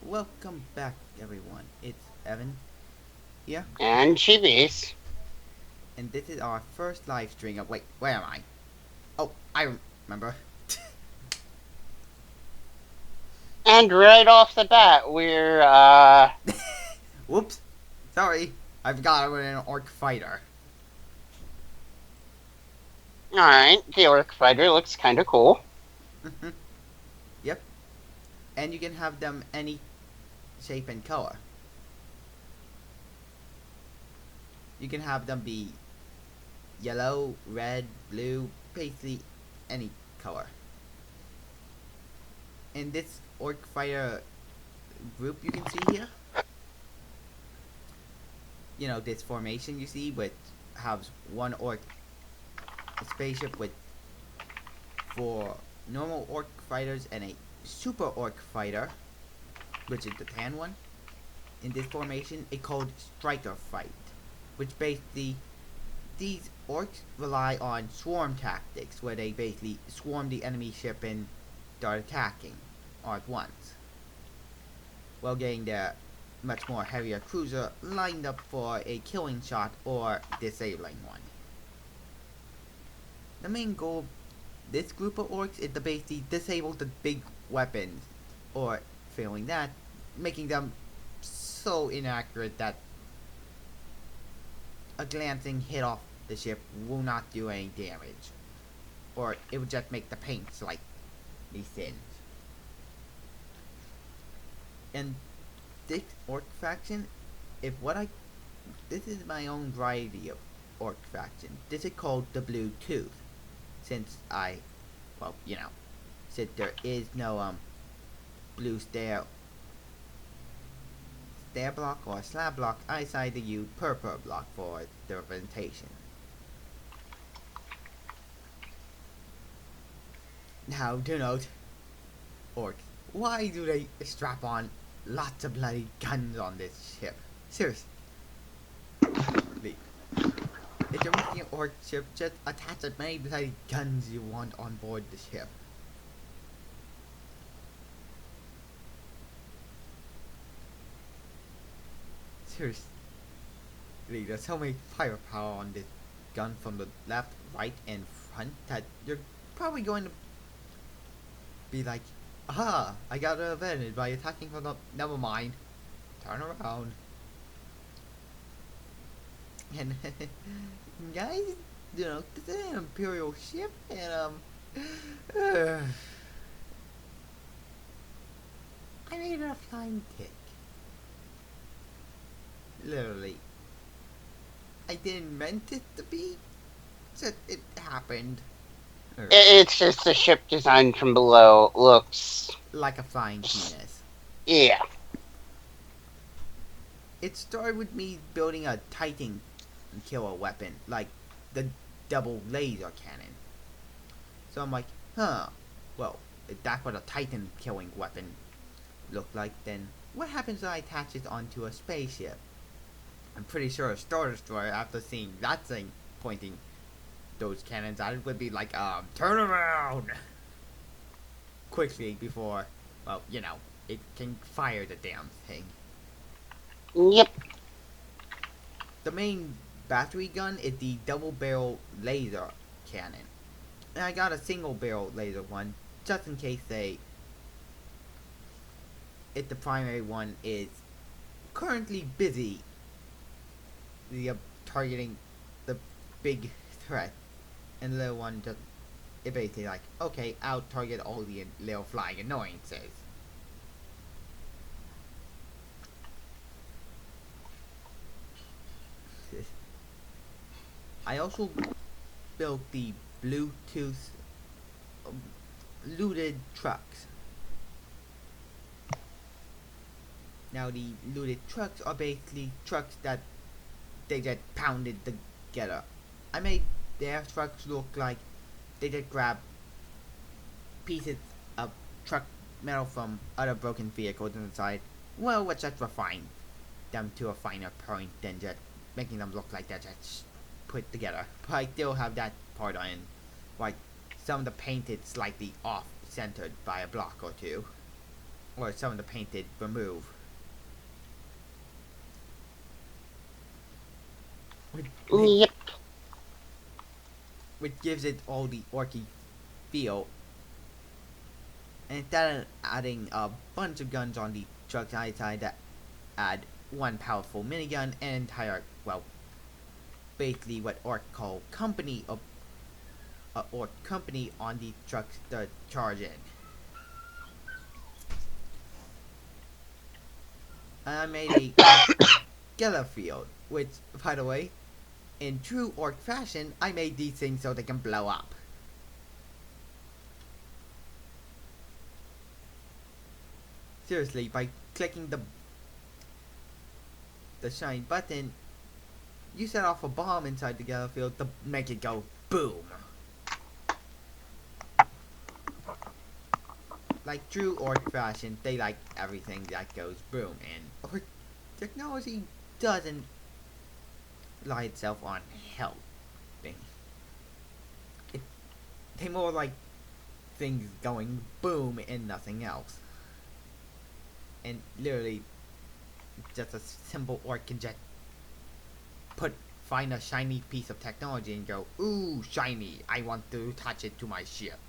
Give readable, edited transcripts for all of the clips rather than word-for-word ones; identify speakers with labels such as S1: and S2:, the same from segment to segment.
S1: welcome back everyone. It's Evan here,
S2: And Chibi's.
S1: and this is our first live stream of. Wait, where am I? Oh, I remember.
S2: And right off the bat, we're,
S1: Whoops, sorry. I forgot I was an orc fighter.
S2: alright, the Orc Fighter looks kinda cool.
S1: Yep, and you can have them any shape and color. You can have them be yellow, red, blue, basically any color. In this orc fighter group you can see here, this formation you see which has one orc spaceship with four normal orc fighters and a super orc fighter, which is the tan one. In this formation, it called striker fight, which basically these orcs rely on swarm tactics, where they basically swarm the enemy ship and start attacking all at once, while getting their much more heavier cruiser lined up for a killing shot or disabling one. The main goal of this group of orcs is to basically disable the big weapons, or failing that, making them so inaccurate that a glancing hit off the ship will not do any damage, or it would just make the paint slightly thin. And this orc faction, if what I this is my own variety of orc faction. This is called the Blue Tooth, since since there is no blue stair block or slab block, I decided to use purple block for the representation. Now, do note, orcs, why do they strap on lots of bloody guns on this ship? Seriously. If you're making an orc ship, just attach as many bloody guns you want on board the ship. Seriously, there's so many firepower on this gun from the left, right, and front that you're probably going to be like, aha, I got an advantage by attacking from the. Never mind. Turn around. And, guys, this is an Imperial ship, and, I made a flying kick. Literally. I didn't meant it to be, just it happened.
S2: It's just the ship design from below looks...
S1: Like a flying penis.
S2: Yeah.
S1: It started with me building a Titan killer weapon, like the double laser cannon. So I'm like, well, if that's what a Titan killing weapon looked like, then what happens if I attach it onto a spaceship? I'm pretty sure a Star Destroyer, after seeing that thing pointing those cannons at it, would be like, turn around! Quickly before, it can fire the damn thing.
S2: Yep.
S1: The main battery gun is the double barrel laser cannon. And I got a single barrel laser one, just in case if the primary one is currently busy targeting the big threat, and the little one just, it basically like, okay, I'll target all the little flying annoyances. I also built the Bluetooth looted trucks. Now the looted trucks are basically trucks that they get pounded together. I made their trucks look like they just grab pieces of truck metal from other broken vehicles and decide, well, let's just refine them to a finer point than just making them look like they're just put together. But I still have that part on, like some of the paint is slightly off centered by a block or two. or some of the painted remove.
S2: Yep.
S1: Which gives it all the orky feel. And instead of adding a bunch of guns on the truck, I decided to add one powerful minigun and entire, well, basically what orc call company of orc company on the trucks to charge in. And I made a Geller field, which, by the way, in true orc fashion, I made these things so they can blow up. Seriously, by clicking the shiny button, you set off a bomb inside the Geller field to make it go boom. Like true orc fashion, they like everything that goes boom, and orc technology doesn't rely itself on helping. They more like things going boom and nothing else. And literally, just a simple orc can just find a shiny piece of technology and go, ooh, shiny, I want to attach it to my ship.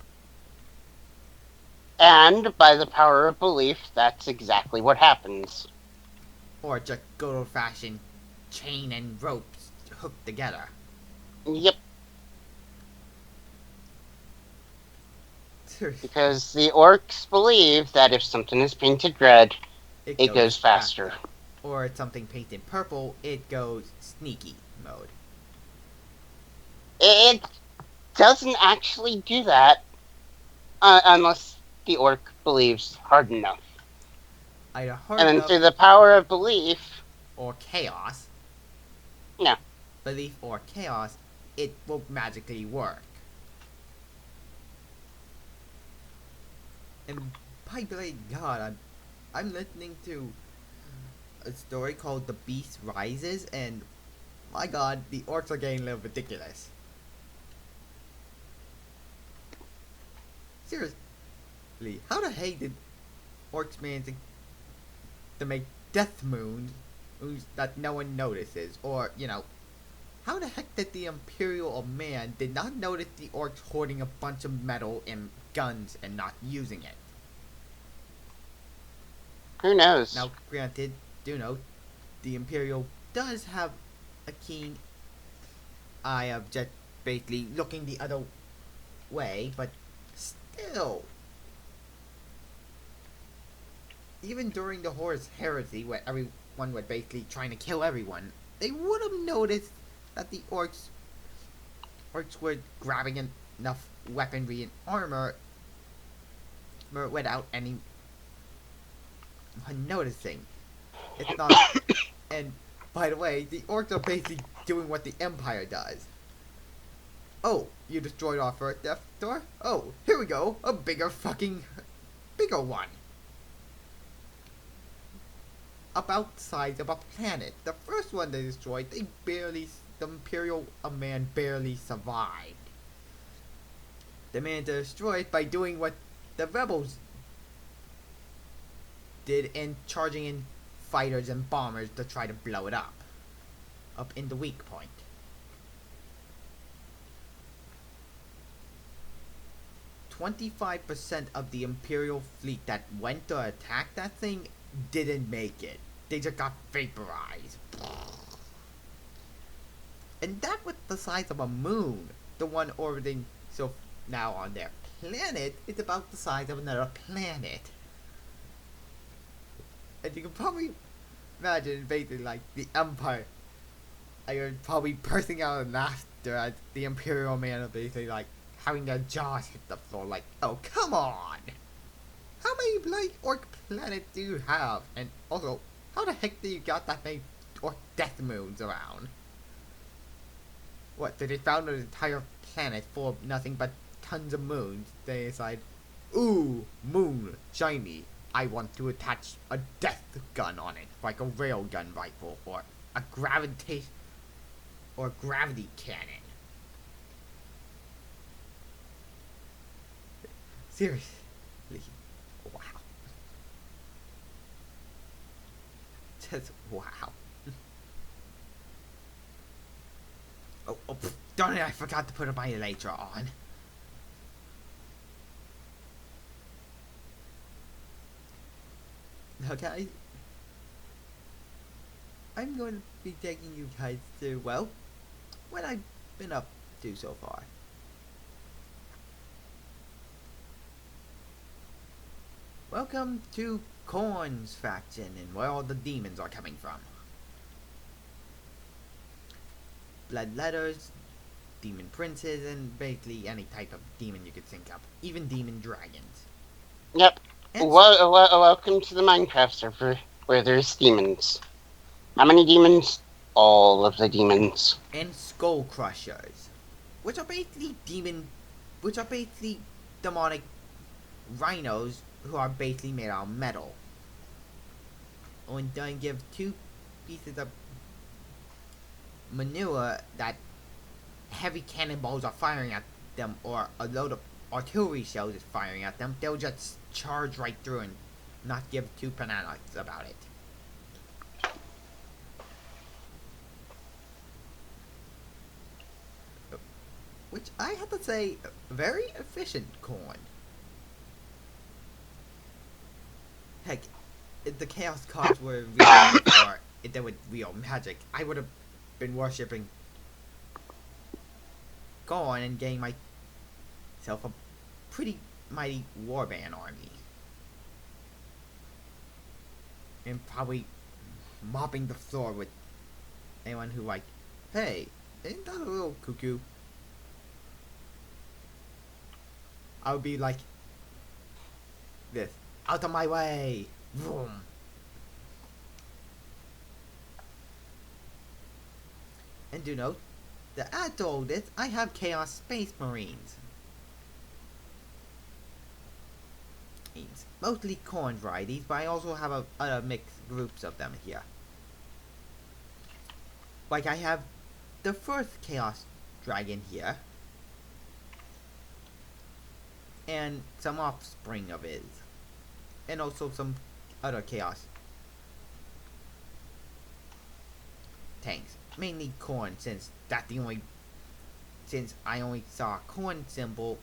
S2: And by the power of belief, that's exactly what happens.
S1: Or just good old fashioned chain and ropes hooked together.
S2: Yep. Because the orcs believe that if something is painted red, it goes faster.
S1: Or it's something painted purple, it goes sneaky mode.
S2: It doesn't actually do that unless the orc believes hard enough.
S1: Either hard
S2: and then
S1: enough
S2: through the power of belief
S1: or chaos.
S2: No.
S1: Belief or chaos, it will magically work. And by the God, I'm listening to a story called The Beast Rises, and my God, the orcs are getting a little ridiculous. Seriously, how the heck did orcs manage to make death moons that no one notices? Or, how the heck did the Imperial Man did not notice the orcs hoarding a bunch of metal and guns and not using it?
S2: Who knows?
S1: Now, granted, the Imperial does have a keen eye of just basically looking the other way, but still. Even during the Horus Heresy, where everyone was basically trying to kill everyone, they would have noticed that the orcs were grabbing enough weaponry and armor without anyone noticing. It's not. And by the way, the orcs are basically doing what the Empire does. Oh, you destroyed our first Death Star? Oh, here we go, a bigger one. About the size of a planet. The first one they destroyed, the Imperial Man barely survived. The man destroyed by doing what the rebels did and charging in fighters and bombers to try to blow it up in the weak point. "25% of the Imperial fleet that went to attack that thing didn't make it. They just got vaporized. And that was the size of a moon. The one orbiting so now on their planet is about the size of another planet. And you can probably imagine basically like the Empire. You're probably bursting out in laughter at the Imperial Man of basically like having their jaws hit the floor like, oh come on! How many orc planets do you have? And also, how the heck do you got that many orc death moons around? What, did they found an entire planet full of nothing but tons of moons? They decide, ooh, moon, shiny. I want to attach a death gun on it, like a railgun rifle, or a gravity cannon. Seriously. Wow. Just wow. Oh, darn it! I forgot to put my elytra on. Okay, I'm going to be taking you guys through, well, what I've been up to so far. Welcome to Korn's faction and where all the demons are coming from. Bloodletters, demon princes, and basically any type of demon you could think of. Even demon dragons.
S2: Yep.
S1: And,
S2: Welcome to the Minecraft server where there's demons. How many demons? All of the demons.
S1: and Skullcrushers, which are basically demonic rhinos who are basically made out of metal. And then give 2 pieces of manure that heavy cannonballs are firing at them or a load of artillery shells is firing at them, they'll just charge right through and not give 2 bananas about it. Which I have to say, very efficient corn. Heck, if the Chaos Gods were real or if they were real magic, I would have been worshipping corn and getting myself a pretty mighty warband army. And probably mopping the floor with anyone who hey, ain't that a little cuckoo? I would be like this. Out of my way! Vroom. And do note that add to all this, I have Chaos Space Marines. Mostly corn varieties, but I also have other mixed groups of them here. Like I have the first Chaos Dragon here. And some offspring of his. And also some other Chaos tanks. Mainly corn, since I only saw a corn symbol,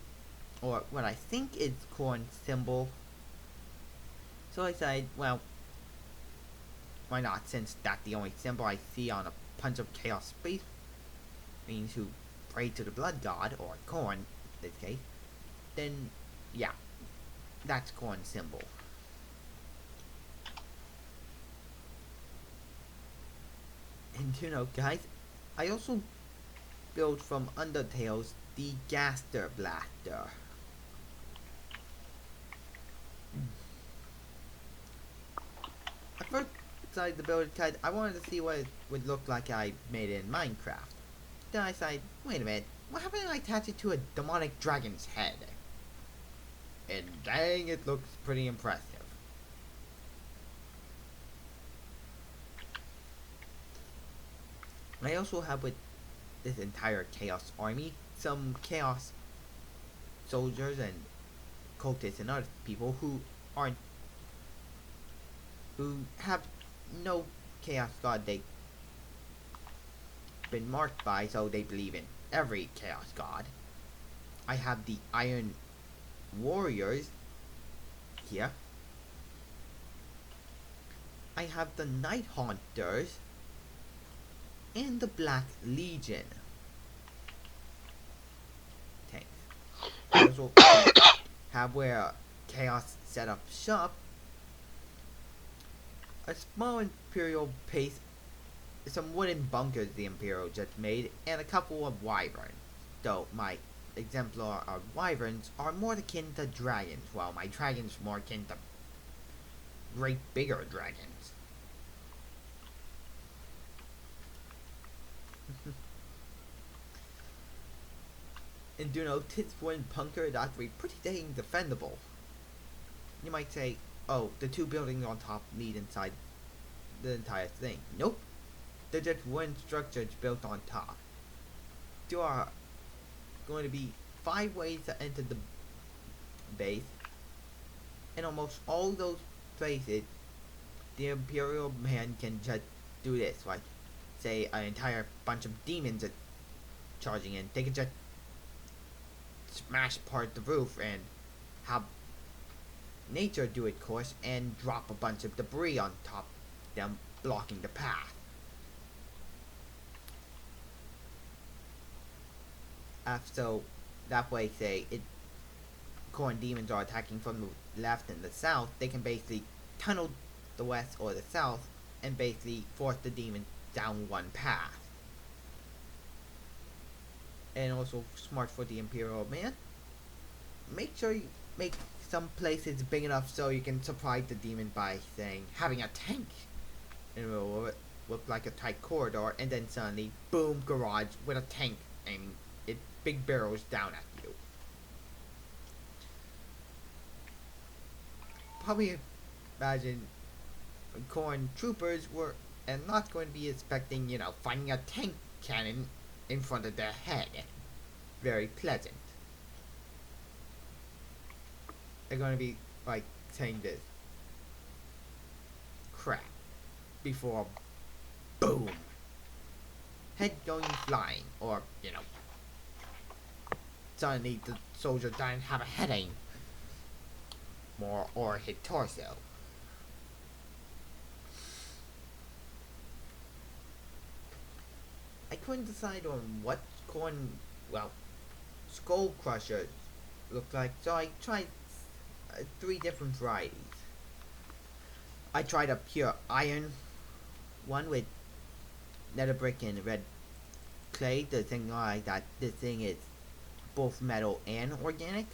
S1: or what I think is corn symbol. So I said, well, why not, since that's the only symbol I see on a bunch of Chaos Space Marines who pray to the blood god, or corn in this case, then yeah, that's corn symbol. And you know, guys, I also built from Undertale's the Gaster Blaster. At first, decided to build it because I wanted to see what it would look like I made it in Minecraft. Then I decided, wait a minute, what happened if I attach it to a demonic dragon's head? And dang, it looks pretty impressive. I also have with this entire Chaos army some Chaos soldiers and cultists and other people who have no Chaos God they've been marked by, so they believe in every Chaos God. I have the Iron Warriors here. I have the Night Haunters and the Black Legion tanks. I also have where Chaos set up shop a small Imperial base, some wooden bunkers the Imperial just made, and a couple of wyverns. Though my exemplar of wyverns are more akin to dragons, while my dragons are more akin to great bigger dragons. And do know, this wooden bunker is actually pretty dang defendable. You might say, oh, the 2 buildings on top lead inside the entire thing. Nope. They're just wooden structures built on top. There are going to be 5 ways to enter the base. And almost all those places the Imperial man can just do this, like say an entire bunch of demons are charging in. They can just smash part the roof and have nature do its course and drop a bunch of debris on top of them, blocking the path. So that way, say corn demons are attacking from the left and the south, they can basically tunnel the west or the south and basically force the demon down one path. And also smart for the Imperial man. Make sure you make some places big enough so you can surprise the demon by saying having a tank in the middle of it, look like a tight corridor, and then suddenly boom, garage with a tank aiming it big barrels down at you. Probably imagine corn troopers were and not going to be expecting, finding a tank cannon in front of their head. Very pleasant. They're going to be like saying this crap before boom, head going flying, or suddenly the soldier doesn't have a head aim more or hit torso. I couldn't decide on what Skullcrusher looked like, so I tried 3 different varieties. I tried a pure iron one with nether brick and red clay. The thing like that, this thing is both metal and organic.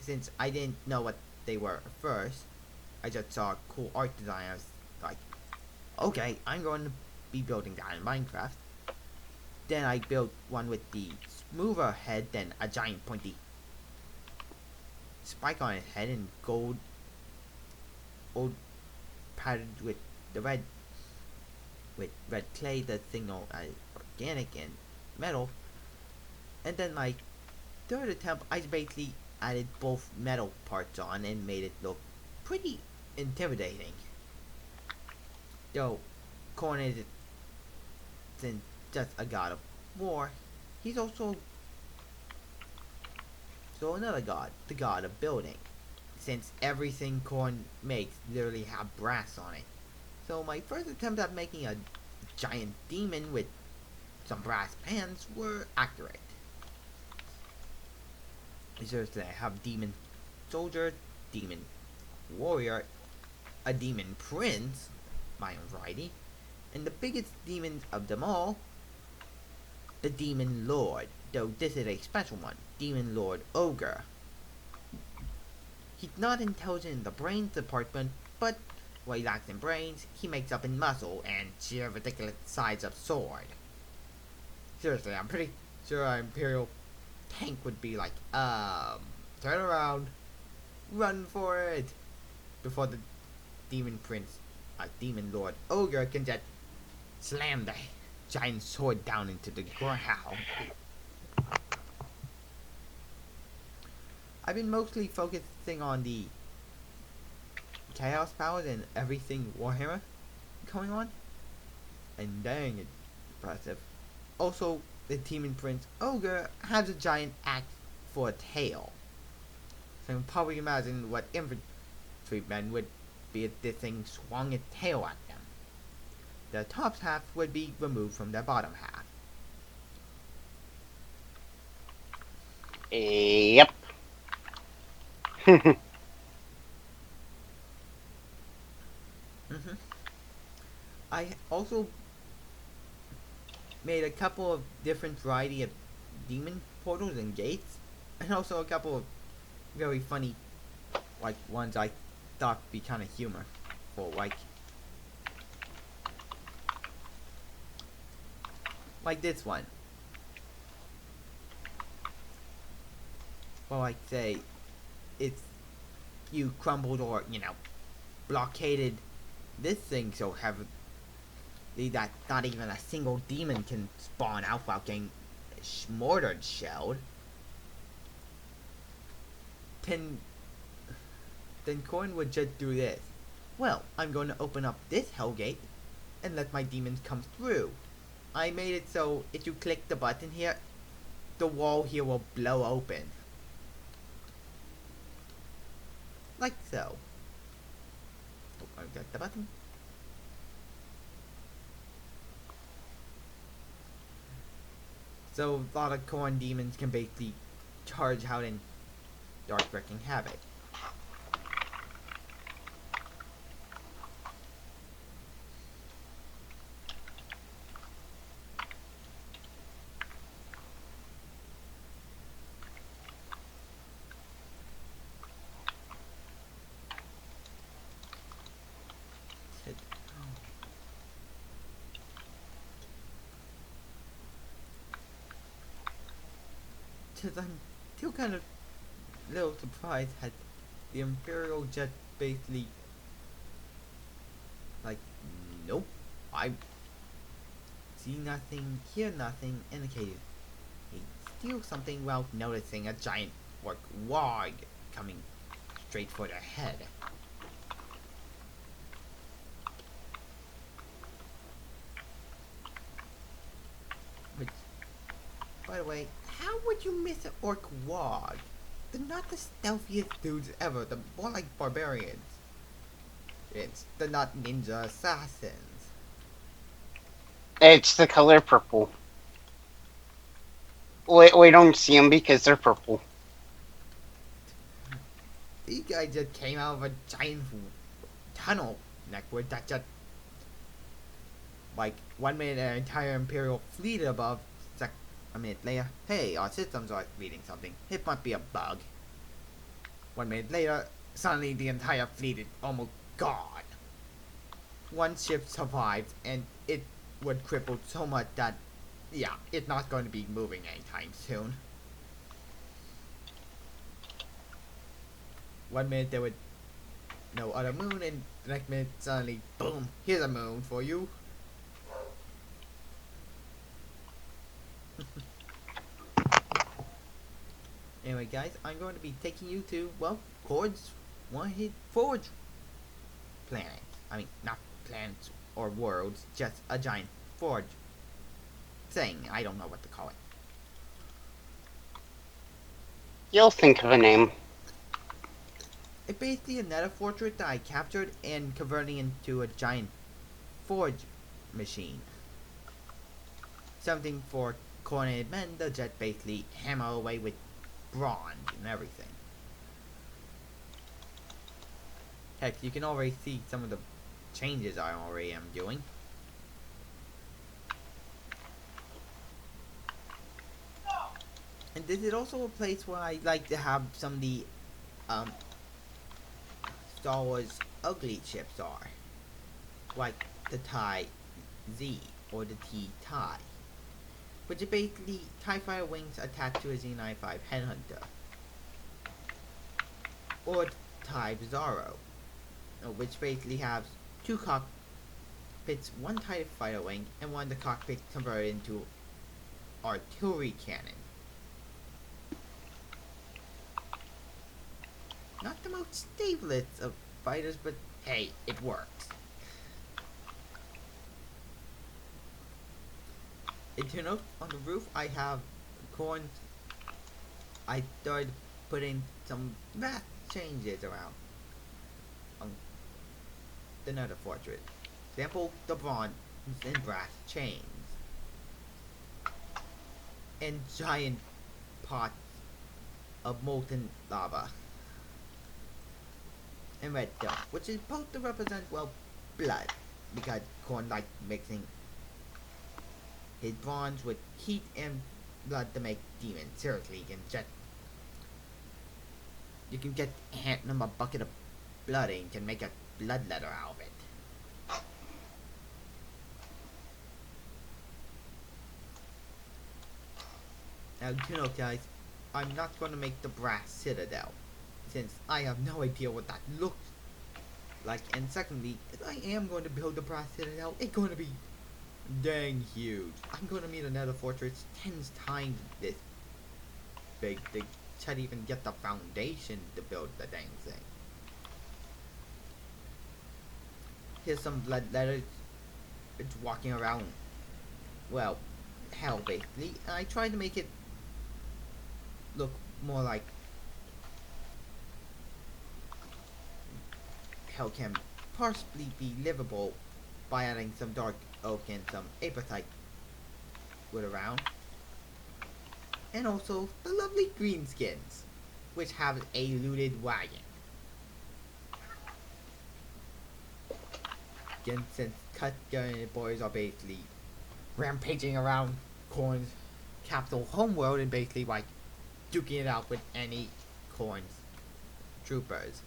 S1: Since I didn't know what they were at first, I just saw a cool art design. I was like, okay, I'm going to be building that in Minecraft. Then I built one with the smoother head, then a giant pointy spike on its head, and gold patterned with the red clay, the signal as organic and metal. And then my third attempt, I basically added both metal parts on and made it look pretty intimidating. Though Korn isn't just a god of war, he's also another god, the god of building, since everything Korn makes literally have brass on it. So my first attempt at making a giant demon with some brass pans were accurate. Seriously, I have demon soldier, demon warrior, a demon prince, my own variety, and the biggest demon of them all, the demon lord, though this is a special one, demon lord ogre. He's not intelligent in the brains department, but what he lacks in brains, he makes up in muscle and sheer ridiculous size of sword. Seriously, I'm pretty sure our Imperial tank would be like, turn around, run for it, before the demon prince, demon lord ogre can just slam the giant sword down into the ground. I've been mostly focusing on the chaos powers and everything Warhammer going on, and dang, it's impressive. Also, the Demon Prince Ogre has a giant axe for a tail. So you can probably imagine what infantrymen would be if this thing swung its tail at them. The top half would be removed from the bottom half.
S2: Yep.
S1: I also made a couple of different variety of demon portals and gates, and also a couple of very funny, ones I thought would be kind of humor for like this one. Well, say it's you crumbled or blockaded this thing so heavily that not even a single demon can spawn out without getting mortared, shelled. Then Coin would just do this. Well, I'm going to open up this hellgate and let my demons come through. I made it so if you click the button here, the wall here will blow open. Like so. Oh, I got the button. So a lot of corn demons can basically charge out and start wreaking havoc. Because I'm still kind of a little surprised at the Imperial jet basically like, nope, I see nothing, hear nothing, indicated he steals something while noticing a giant orc warg coming straight for their head. Which, by the way, how would you miss an orc warg? They're not the stealthiest dudes ever, they're more like barbarians. They're not ninja assassins.
S2: It's the color purple. We don't see them because they're purple.
S1: These guys just came out of a giant tunnel network that just, like, 1 minute an entire Imperial fleet above, a minute later, hey, our systems are reading something. It might be a bug. 1 minute later, suddenly the entire fleet is almost gone. One ship survived, and it was crippled so much that, yeah, it's not going to be moving anytime soon. 1 minute there was no other moon, and the next minute suddenly, boom, here's a moon for you. Anyway, guys, I'm going to be taking you to, well, Chord's one-hit forge planet. I mean, not planets or worlds, just a giant forge thing. I don't know what to call it.
S2: You'll think of a name.
S1: It's basically another fortress that I captured and converting into a giant forge machine. Something for coordinated men that just basically hammer away with bronze and everything. Heck, you can already see some of the changes I already am doing. And this is also a place where I like to have some of the Star Wars ugly ships are. Like the TIE Z or the T-TIE. Which are basically TIE Fighter wings attached to a Z95 Headhunter. Or TIE Bizarro, which basically has two cockpits, one TIE Fighter wing, and one of the cockpits converted into artillery cannon. Not the most stablest of fighters, but hey, it works. And you know, on the roof I have corn. I started putting some vast changes around the nether fortress. Example, the bronze and brass chains. And giant pots of molten lava. And red dust, which is supposed to represent, well, blood. Because corn likes mixing his bronze with heat and blood to make demons. Seriously, you can get hand them a bucket of blood and you can make a blood letter out of it. Now, you know, guys, I'm not going to make the brass citadel, since I have no idea what that looks like. And secondly, if I am going to build the brass citadel, it's going to be dang huge. I'm going to need another fortress 10 times this big to try to even get the foundation to build the dang thing. Here's some blood letters. It's walking around. Well, hell basically. I tried to make it look more like hell can possibly be livable by adding some dark oak and some apatite wood around. And also the lovely greenskins, which have a looted wagon. Again, since cut gun boys are basically rampaging around Corn's capital Homeworld and basically like duking it out with any Corn's troopers.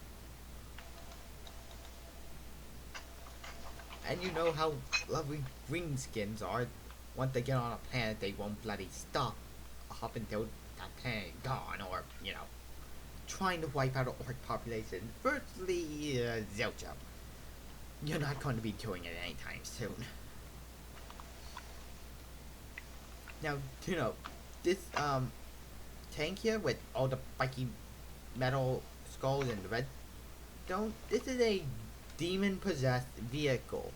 S1: And you know how lovely greenskins are. Once they get on a planet, they won't bloody stop up until that planet is gone, or, you know, trying to wipe out an orc population. Firstly, Zelcha, you're not going to be doing it anytime soon. Now, you know, this, tank here with all the spiky metal skulls and the redstone, this is a demon-possessed vehicle.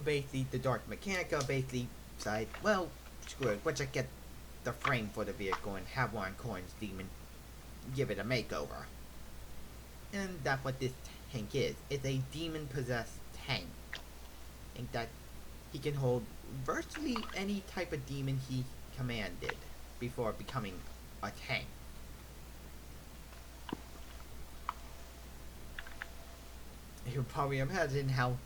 S1: Basically, the Dark Mechanica basically side, well, screw it, let's just get the frame for the vehicle and have one Corn's demon give it a makeover. And that's what this tank is. It's a demon-possessed tank. And that he can hold virtually any type of demon he commanded before becoming a tank. You can probably imagine how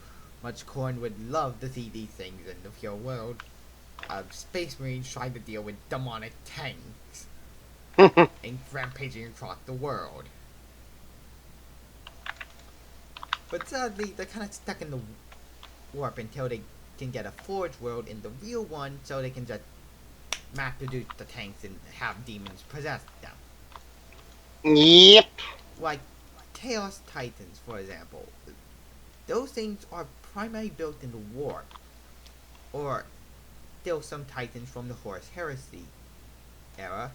S1: much Corn would love to see these things in the real world. Space Marines trying to deal with demonic tanks and rampaging across the world. But sadly, they're kind of stuck in the warp until they can get a forge world in the real one, so they can just mass produce the tanks and have demons possess them.
S2: Yep.
S1: Like Chaos Titans, for example. Those things are primarily built in the warp, or still some Titans from the Horus Heresy era.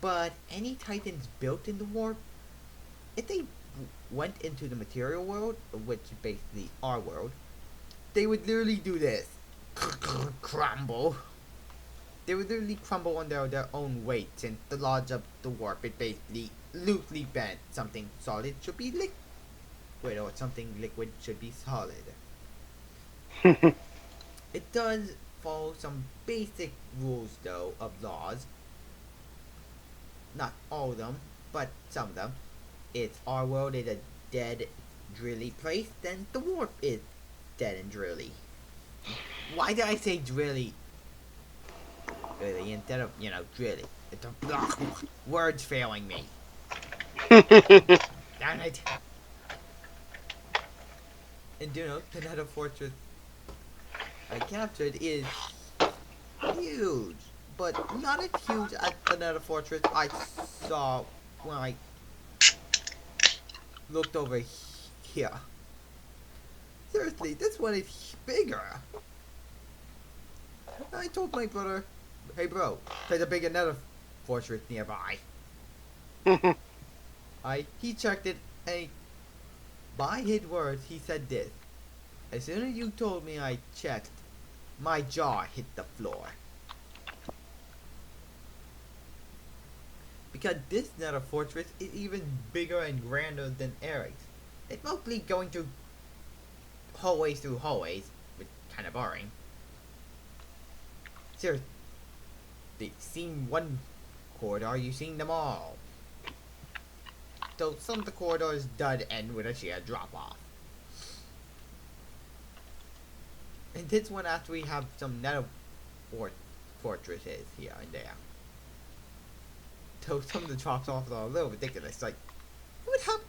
S1: But any Titans built in the warp, if they went into the material world, which is basically our world, they would literally do this. Crumble. They would literally crumble under their own weight, since the laws of the warp is basically loosely bent. Something solid should be liquid, or something liquid should be solid. It does follow some basic rules, though, of laws. Not all of them, but some of them. It's our world is a dead, drilly place, then the warp is dead and drilly. Why did I say drilly? Really, instead of, you know, drilly. It's a words failing me. Damn it. And you know, the Nether Fortress I captured is huge. But not as huge as the Nether Fortress I saw when I looked over here. Seriously, this one is bigger. I told my brother, hey bro, there's a bigger Nether Fortress nearby. He checked it, and by his words, he said this. As soon as you told me I checked, my jaw hit the floor. Because this Nether Fortress is even bigger and grander than Eric's. It's mostly going through hallways, which is kind of boring. Seriously, seen one corridor, you've seen them all. So some of the corridors did end with a sheer drop off. And this one actually have some Nether fortresses here and there. So some of the drops off are a little ridiculous. Like, who would have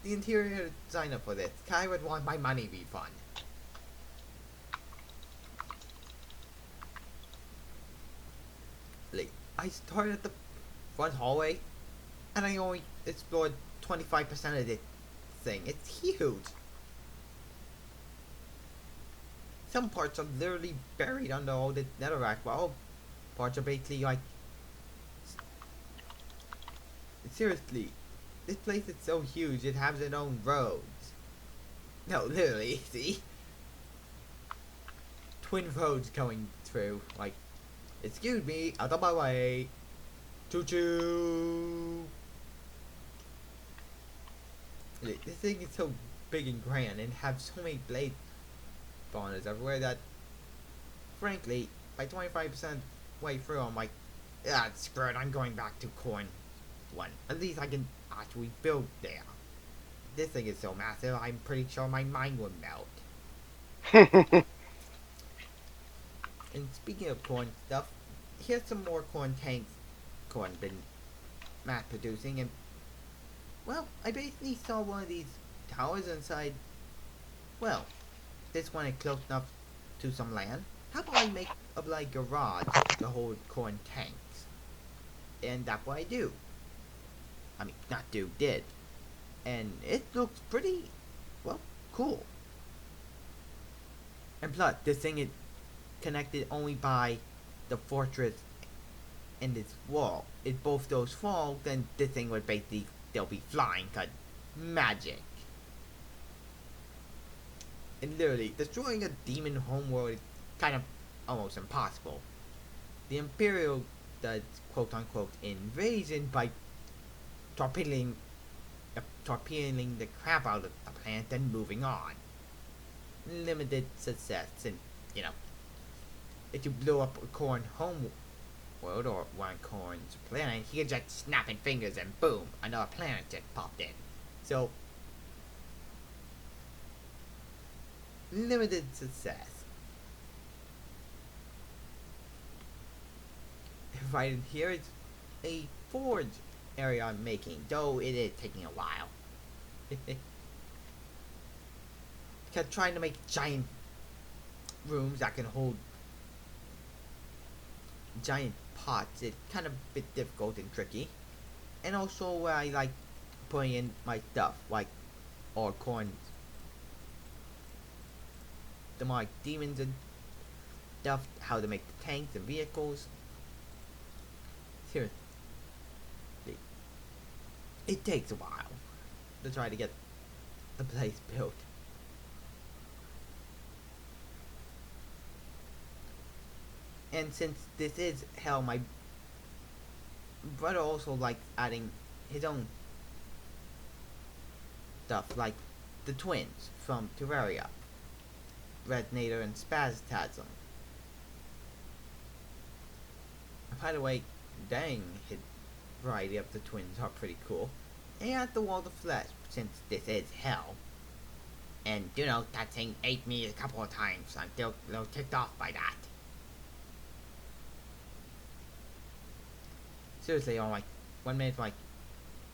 S1: the interior designer for this? I would want my money refund. Like, I started at the front hallway, and I only explored 25% of this thing. It's huge. Some parts are literally buried under all the netherrack, while parts are basically like... Seriously, this place is so huge, it has its own roads. No, literally, see? Twin roads going through. Like, excuse me, out of my way. Choo choo. This thing is so big and grand and have so many blade spawners everywhere that, frankly, by 25% way through, I'm like, ah, screw it, I'm going back to corn one. At least I can actually build there. This thing is so massive, I'm pretty sure my mind would melt. And speaking of corn stuff, here's some more corn tanks corn been mass producing, and well, I basically saw one of these towers inside. Well, this one is close enough to some land. How about I make a like garage to hold corn tanks? And that's what I do. I mean, not do, did. And it looks pretty, well, cool. And plus, this thing is connected only by the fortress and its wall. If both those fall, then this thing would basically still be flying, cause magic. And literally, destroying a demon homeworld is kind of almost impossible. The Imperial does quote-unquote invasion by torpedoing, torpedoing the crap out of the planet and moving on. Limited success, and you know, if you blow up a corn homeworld or one corn's planet, he could just snapping fingers and boom, another planet just popped in. So, limited success. Right in here, it's a forge area I'm making, though it is taking a while. Because trying to make giant rooms that can hold giant pots is kind of a bit difficult and tricky. And also where I like putting in my stuff, like all corns, the more demons and stuff, how to make the tanks and vehicles. Seriously, it takes a while to try to get the place built. And since this is hell, my brother also likes adding his own stuff, like the twins from Terraria, Rednator and Spaztasm. By the way, dang, his variety of the twins are pretty cool. And the Wall of Flesh, since this is hell. And you know, that thing ate me a couple of times. I'm still a little ticked off by that. Seriously, I'm like, 1 minute like,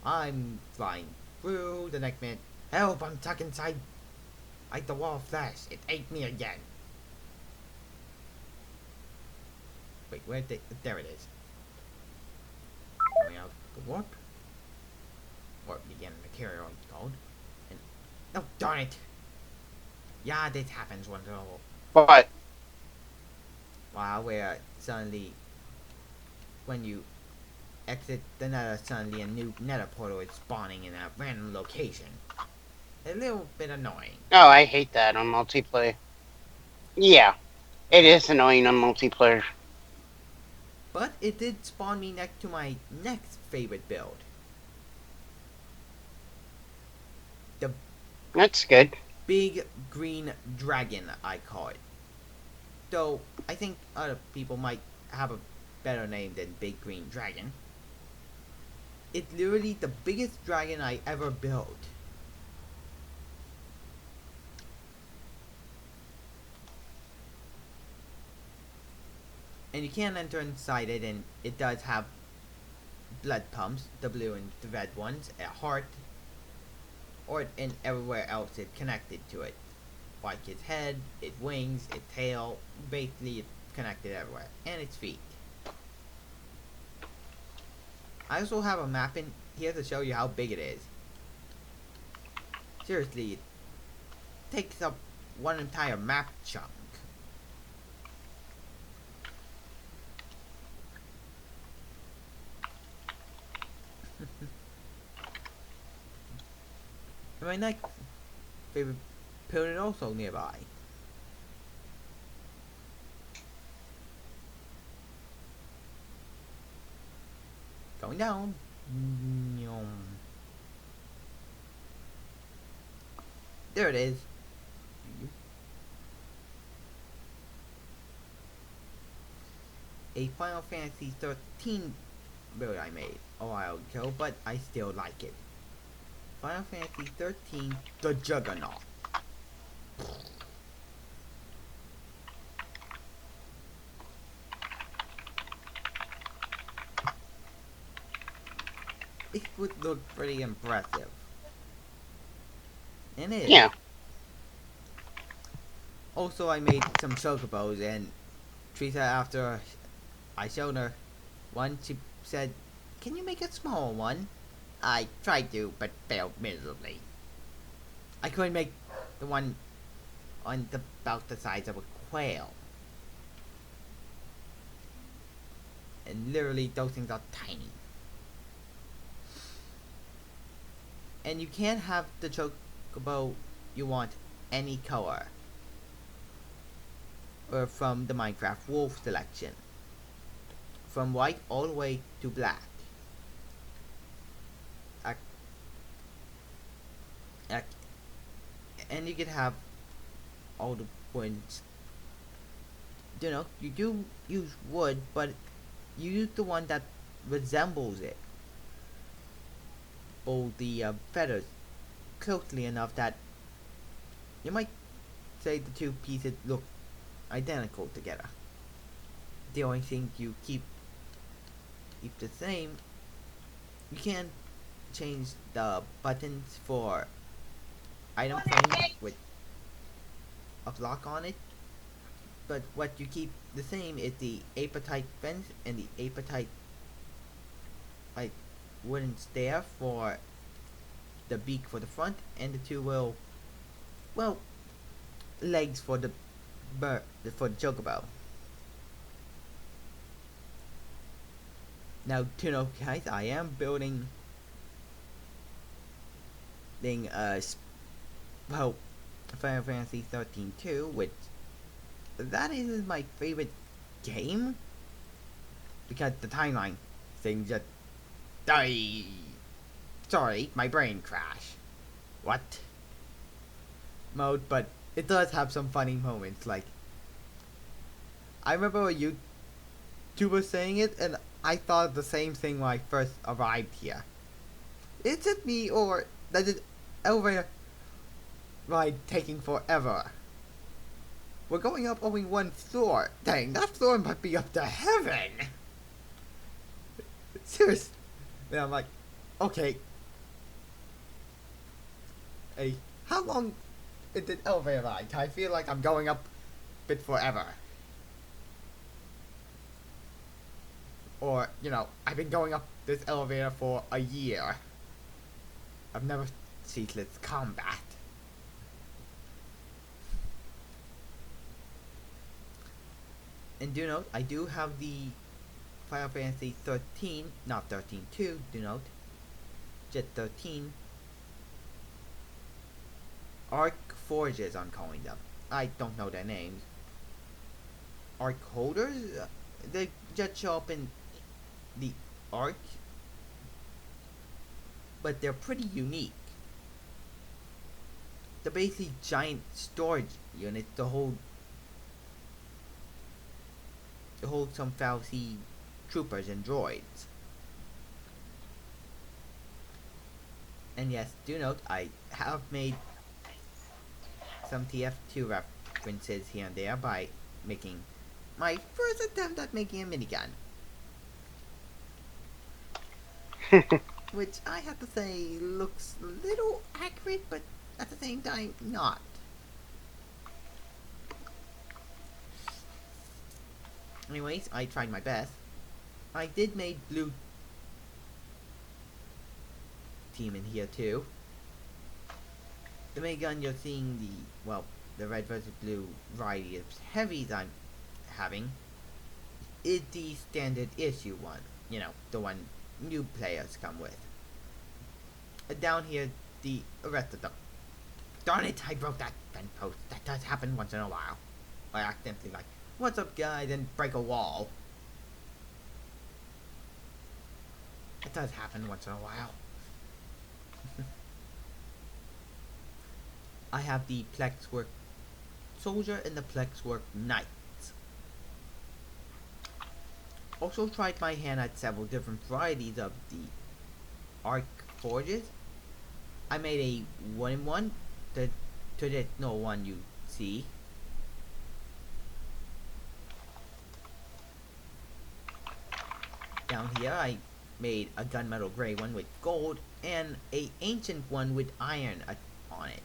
S1: I'm flying through, the next minute, help, I'm stuck inside like the Wall of Flesh. It ate me again. Wait, where did there it is. Going out the warp. Warp began material it's called. And oh darn it. Yeah, this happens once in a while.
S2: But
S1: Wow, where suddenly when you exit the nether, suddenly a new nether portal is spawning in a random location. A little bit annoying.
S2: oh, I hate that on multiplayer. Yeah, it is annoying on multiplayer.
S1: But it did spawn me next to my next favorite build. The
S2: That's good.
S1: big green dragon, I call it. Though I think other people might have a better name than big green dragon. It's literally the biggest dragon I ever built. And you can enter inside it, and it does have blood pumps, the blue and the red ones, a heart, or and everywhere else it's connected to it. Like its head, its wings, its tail, basically it's connected everywhere. And its feet. I also have a map in here to show you how big it is. Seriously, it takes up one entire map chunk. My next favorite building also nearby. Going down. There it is. A Final Fantasy 13 build I made a while ago, but I still like it. Final Fantasy 13, the Juggernaut. It would look pretty impressive. And it is.
S2: Yeah.
S1: Also, I made some chocobos, and Teresa, after I showed her one, she said, "Can you make a small one?" I tried to, but failed miserably. I couldn't make the one on about the size of a quail. And literally, those things are tiny. And you can't have the chocobo you want any color. Or from the Minecraft Wolf selection. From white all the way to black. And you can have all the woods. You know, you do use wood, but you use the one that resembles it. Or the feathers closely enough that you might say the two pieces look identical together. The only thing you keep the same, you can change the buttons for item frames with a block on it, but what you keep the same is the apatite fence and the apatite like wooden stair for the beak for the front, and the two little legs for the bird for the chocobo. Now, to know, guys, I am building Final Fantasy 13 2, which that is my favorite game because the timeline thing just die. Sorry, my brain crash. What? Mode, but it does have some funny moments. Like, I remember a YouTuber saying it, and I thought the same thing when I first arrived here. Is it me, or does it elevator ride taking forever? We're going up only one floor. Dang, that floor might be up to heaven. Seriously. And I'm like, okay. Hey, how long is the elevator ride? I feel like I'm going up a bit forever. Or, you know, I've been going up this elevator for a year. I've never ceaseless combat. And do note, I do have the Final Fantasy 13, not 13-2, do note, just 13 Arc Forges, I'm calling them. I don't know their names. Arc Holders? They just show up in the Arc, but they're pretty unique. They're basically giant storage units to hold some Fal'Cie troopers and droids. And yes, do note, I have made some TF2 references here and there by making my first attempt at making a minigun. Which I have to say looks a little accurate, but at the same time not. Anyways, I tried my best. I did make blue team in here too. The minigun you're seeing the red versus blue variety of heavies I'm having is the standard issue one. You know, the one new players come with. Down here, the rest of the Darn it, I broke that fence post. That does happen once in a while. I accidentally like, what's up guys, and break a wall. It does happen once in a while. I have the Plexwork Soldier and the Plexwork Knight. Also tried my hand at several different varieties of the arc forges. I made a one-in-one, the traditional one you see. Down here I made a gunmetal gray one with gold and a ancient one with iron on it.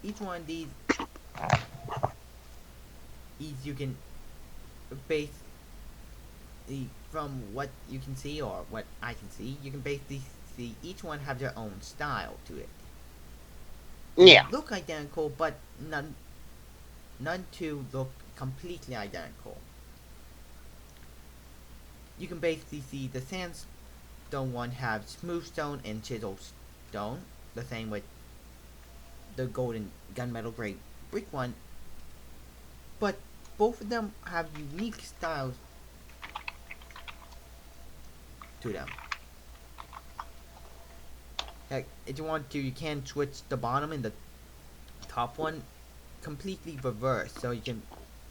S1: Each one of these you can base from what you can see or what I can see, you can basically see each one have their own style to it.
S2: Yeah.
S1: They look identical, but none two look completely identical. You can basically see the sandstone one have smooth stone and chisel stone, the same with the golden gunmetal gray brick one, but both of them have unique styles to them. Heck, if you want to, you can switch the bottom and the top one completely reverse, so you can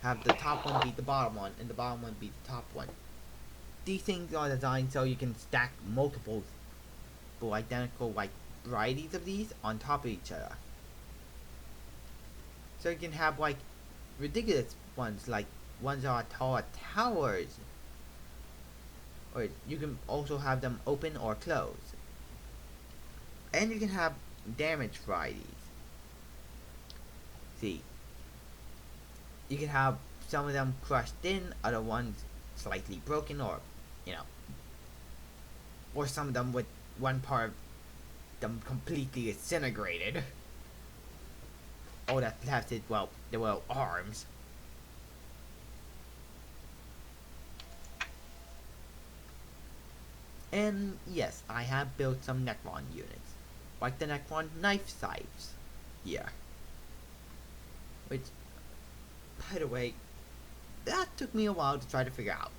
S1: have the top one be the bottom one and the bottom one be the top one. These things are designed so you can stack multiple identical like varieties of these on top of each other. So you can have like ridiculous ones, like ones that are tall towers, or you can also have them open or close. And you can have damage varieties. See, you can have some of them crushed in, other ones slightly broken, or or some of them with one part of them completely disintegrated. All that left is, well, they were arms. And yes, I have built some Necron units, like the Necron knife scythes here. Which, by the way, that took me a while to try to figure out.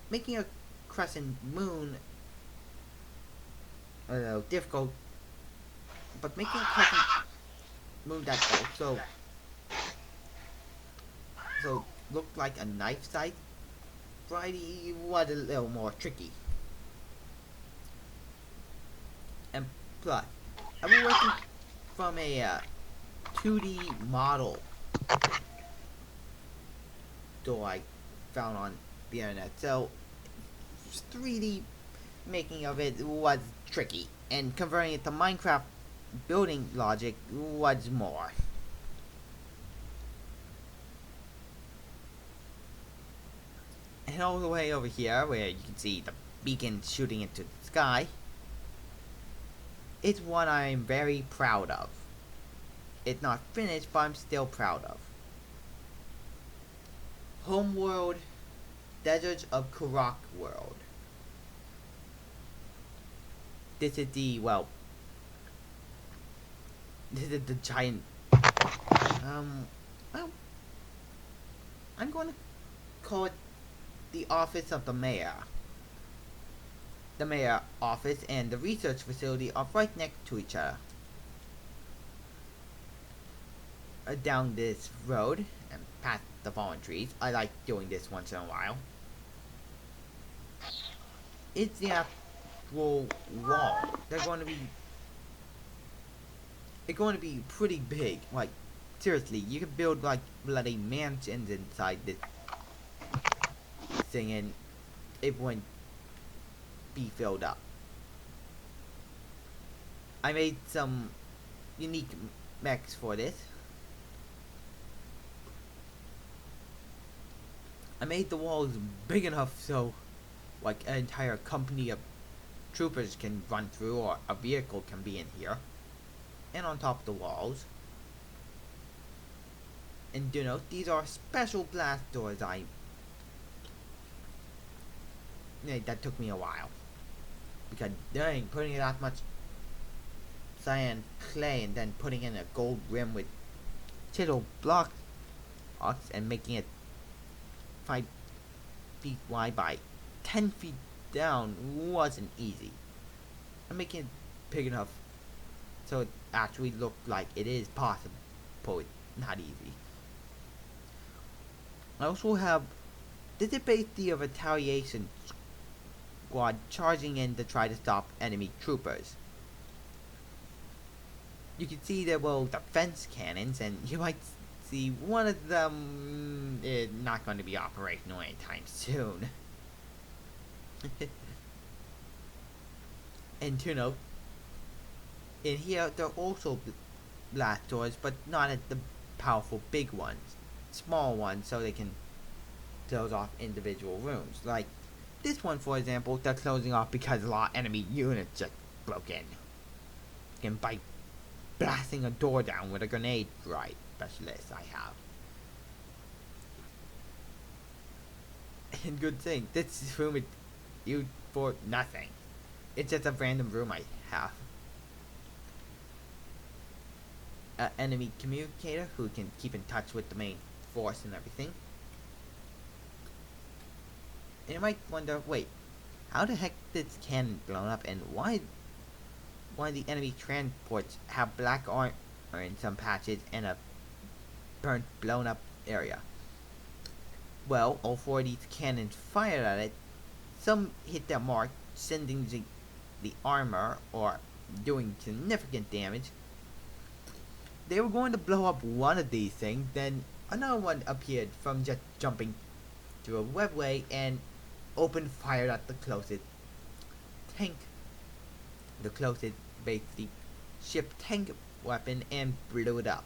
S1: Making a Crescent Moon a little difficult, but making a Crescent Moon that also looked like a knife scythe variety was a little more tricky. And plus, I've been working from a 2D model that I found on the internet, so 3D making of it was tricky, and converting it to Minecraft building logic was more. And all the way over here, where you can see the beacon shooting into the sky, it's one I'm very proud of. It's not finished, but I'm still proud of. Homeworld, Deserts of Karak World. This is the, well, this is the giant, well, I'm going to call it the office of the mayor. The mayor office and the research facility are right next to each other. Down this road and past the fallen trees. I like doing this once in a while. It's the actual wall. It's going to be pretty big. Like, seriously, you can build like bloody mansions inside this thing and it wouldn't be filled up. I made some unique mechs for this. I made the walls big enough so like an entire company of troopers can run through, or a vehicle can be in here. And on top of the walls. And do note, these are special blast doors that took me a while. Because dang, putting that much cyan clay and then putting in a gold rim with chisel blocks and making it 5 feet wide by 10 feet down wasn't easy. And making it big enough so it actually looked like it is possible, but it's not easy. I also have the debate of retaliation squad charging in to try to stop enemy troopers. You can see there were defense cannons, and you might see one of them is not going to be operational anytime soon. And you know, in here there are also blast doors, but not at the powerful big ones. Small ones so they can close off individual rooms. Like this one, for example, they're closing off because a lot of enemy units just broke in. And by blasting a door down with a grenade strike specialist I have. And good thing, this room is used for nothing. It's just a random room I have. An enemy communicator who can keep in touch with the main force and everything. And you might wonder, wait, how the heck did this cannon blown up, and why the enemy transports have black armor in some patches and a burnt, blown up area? Well, all 4 of these cannons fired at it. Some hit their mark, sending the armor or doing significant damage. They were going to blow up one of these things, then another one appeared from just jumping through a webway and opened fire at the closest tank. The closest basically ship tank weapon and blew it up.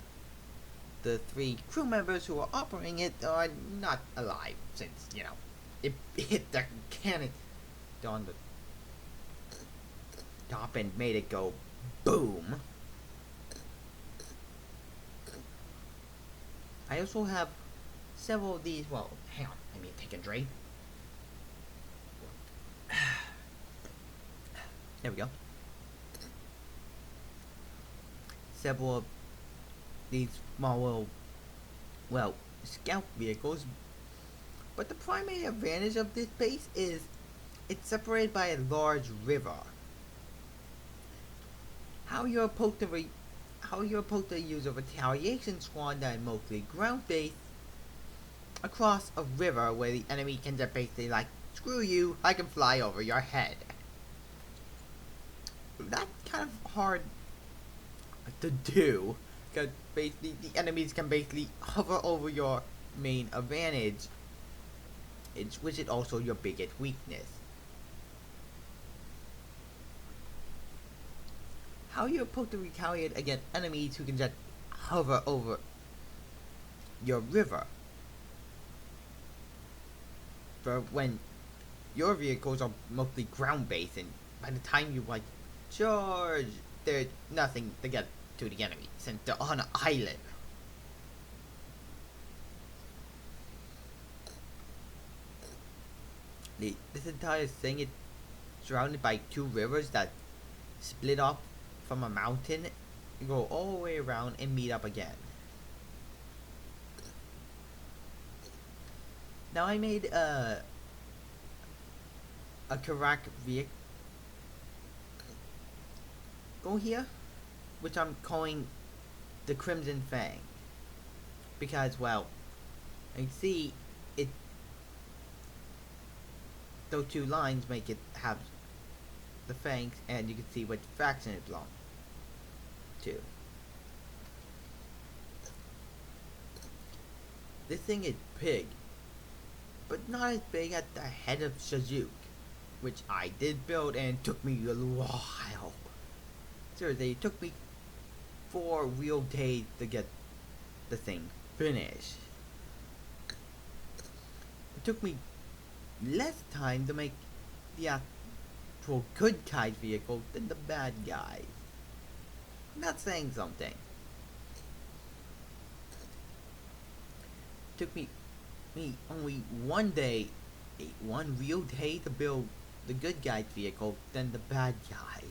S1: The 3 crew members who were operating it are not alive since, you know, it hit the cannon on the top and made it go boom. I also have several of these. Well, hang on, let me take a drink. There we go. Several of these small little, well, scout vehicles. But the primary advantage of this base is it's separated by a large river. How you're supposed to use a retaliation squad that is mostly ground based across a river where the enemy can just basically like, screw you, I can fly over your head. That's kind of hard to do, because basically the enemies can basically hover over your main advantage, which is also your biggest weakness. How are you supposed to retaliate against enemies who can just hover over your river? For when your vehicles are mostly ground based, and by the time you like charge, there's nothing to get to the enemy since they're on an island. This entire thing is surrounded by 2 rivers that split off from a mountain, go all the way around and meet up again. Now I made a Karak vehicle here, which I'm calling the Crimson Fang, because, well, I see it. Those 2 lines make it have the fangs, and you can see which faction it belongs to. This thing is big, but not as big as the head of Shazook, which I did build and it took me a while. Seriously, it took me 4 real days to get the thing finished. It took me less time to make the actual good guys vehicle than the bad guys. I'm not saying something. It took me only 1 day, 1 real day to build the good guys vehicle than the bad guys.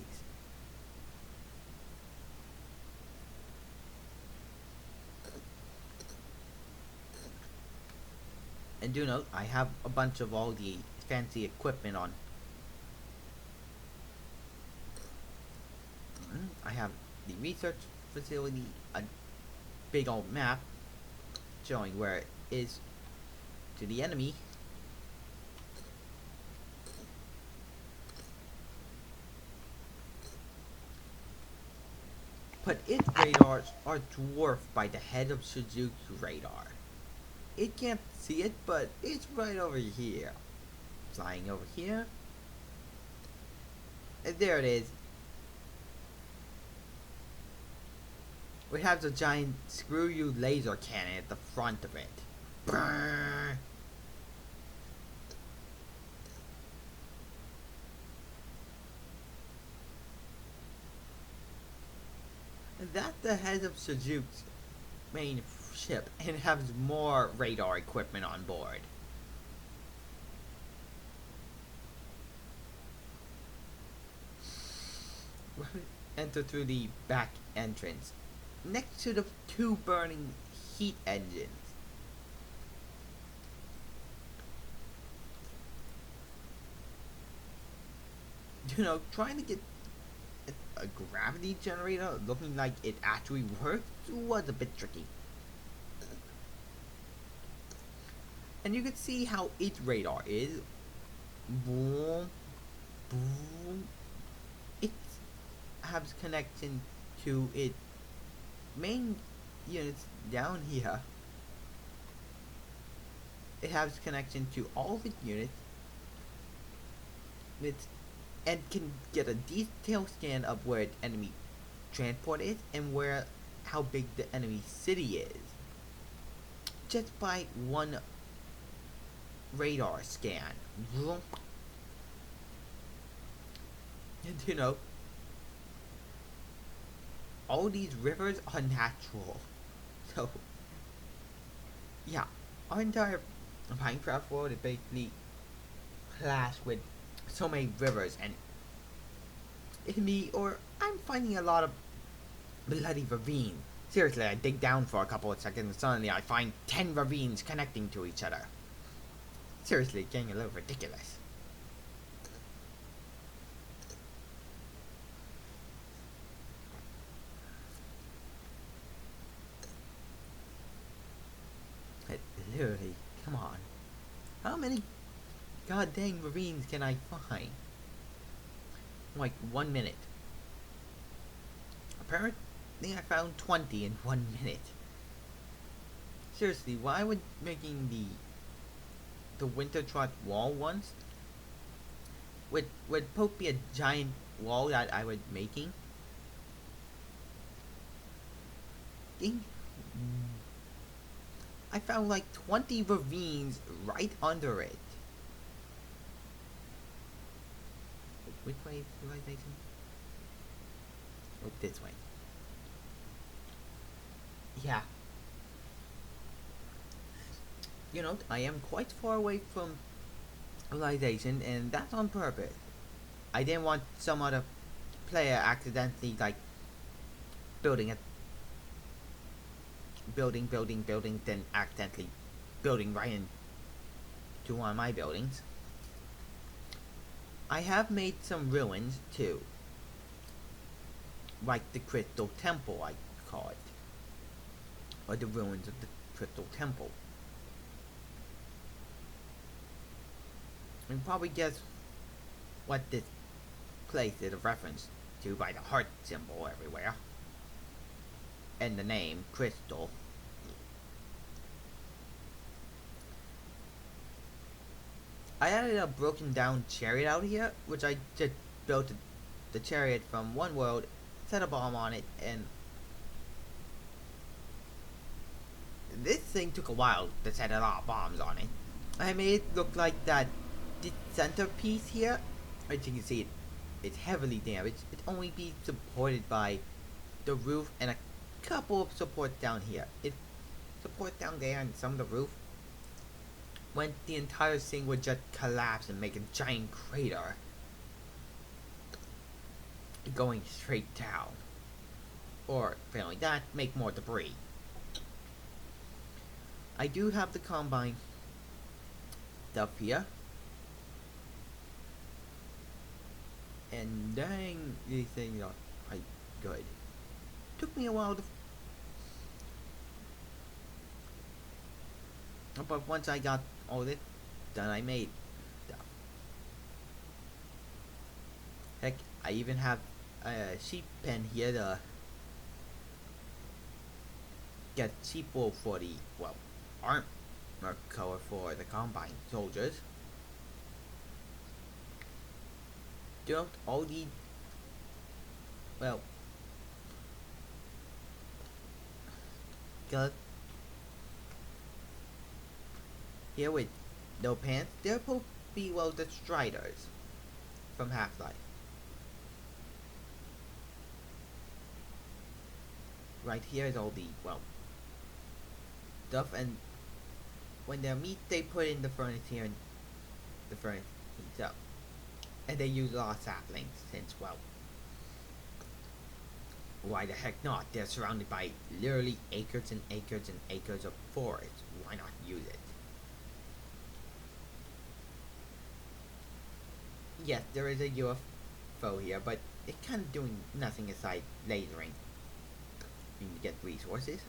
S1: And do note, I have a bunch of all the fancy equipment on. I have the research facility, a big old map showing where it is to the enemy. But its radars are dwarfed by the head of Suzuki radar. It can't see it, but it's right over here. Flying over here. And there it is. It has a giant screw-you laser cannon at the front of it. Brrr. And that's the head of Suzuki's main ship, and it has more radar equipment on board. Enter through the back entrance, next to the two burning heat engines. You know, trying to get a gravity generator looking like it actually worked was a bit tricky. And you can see how its radar is. Boom, boom. It has connection to its main units down here. It has connection to all of its units. And can get a detailed scan of where the enemy transport is and how big the enemy city is. Just by one radar scan. And you know, all these rivers are natural. So, yeah, our entire Minecraft world is basically classed with so many rivers, and I'm finding a lot of bloody ravines. Seriously, I dig down for a couple of seconds and suddenly I find 10 ravines connecting to each other. Seriously, getting a little ridiculous. Literally, come on. How many goddamn ravines can I find? Like 1 minute. Apparently I found 20 in 1 minute. Seriously, why would making the winter trot wall once would Pope be a giant wall that I was making? I found like 20 ravines right under it. Which way is civilization? Oh, this way. Yeah. You know, I am quite far away from civilization, and that's on purpose. I didn't want some other player accidentally, like, building, then accidentally building right into one of my buildings. I have made some ruins too, like the Crystal Temple, I call it, or the ruins of the Crystal Temple. You probably guess what this place is a reference to by the heart symbol everywhere, and the name Crystal. I added a broken down chariot out here, which I just built the chariot from one world, set a bomb on it, and this thing took a while to set a lot of bombs on it. I made it look like that the centerpiece here, as you can see, it's heavily damaged. It only be supported by the roof and a couple of supports down here. It support down there and some of the roof. When the entire thing would just collapse and make a giant crater going straight down. Or, failing that, make more debris. I do have the combine stuff here. And dang, these things are quite good. Took me a while to... But once I got all this done, I made stuff. Heck, I even have a sheep pen here to get sheep wool for the, well, armor color for the combine soldiers. Don't all need, well, got here with no pants. They're supposed to be, well, the Striders from Half-Life. Right here is all the, well, stuff, and when they're meat, they put in the furnace here, and the furnace heats up. And they use a lot of saplings, since, well, why the heck not? They're surrounded by literally acres and acres and acres of forest. Why not use it? Yes, there is a UFO here, but it's kind of doing nothing aside lasering. You need to get resources.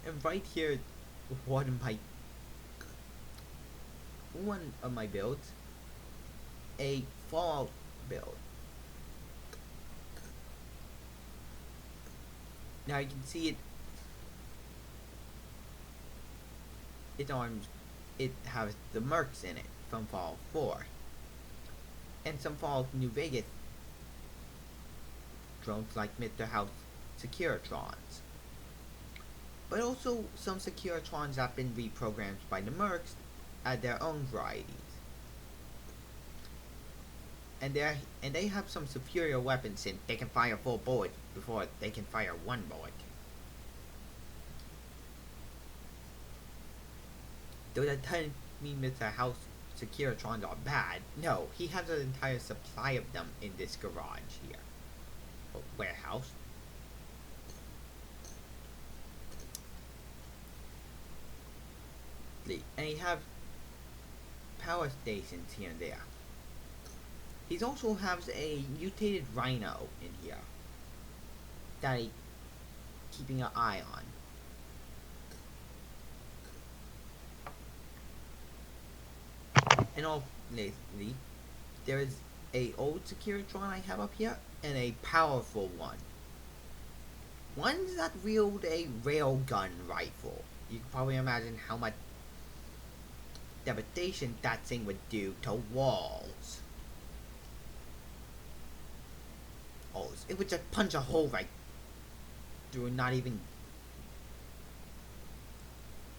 S1: And right here, one of my builds, a Fallout build. Now you can see it has the mercs in it from Fallout 4. And some Fallout New Vegas drones like Mr. House Securatrons. But also some Securatrons have been reprogrammed by the mercs at their own varieties. And they have some superior weapons since they can fire 4 bullets before they can fire 1 bullet. Though that doesn't mean Mr. House Securatrons are bad. No, he has an entire supply of them in this garage here. Or warehouse. And he have power stations here and there. He also has a mutated rhino in here that he's keeping an eye on. And lately, there is a old Securitron I have up here and a powerful one. One's that wield a railgun rifle. You can probably imagine how much devastation that thing would do to walls. Oh, it would just punch a hole right through and not even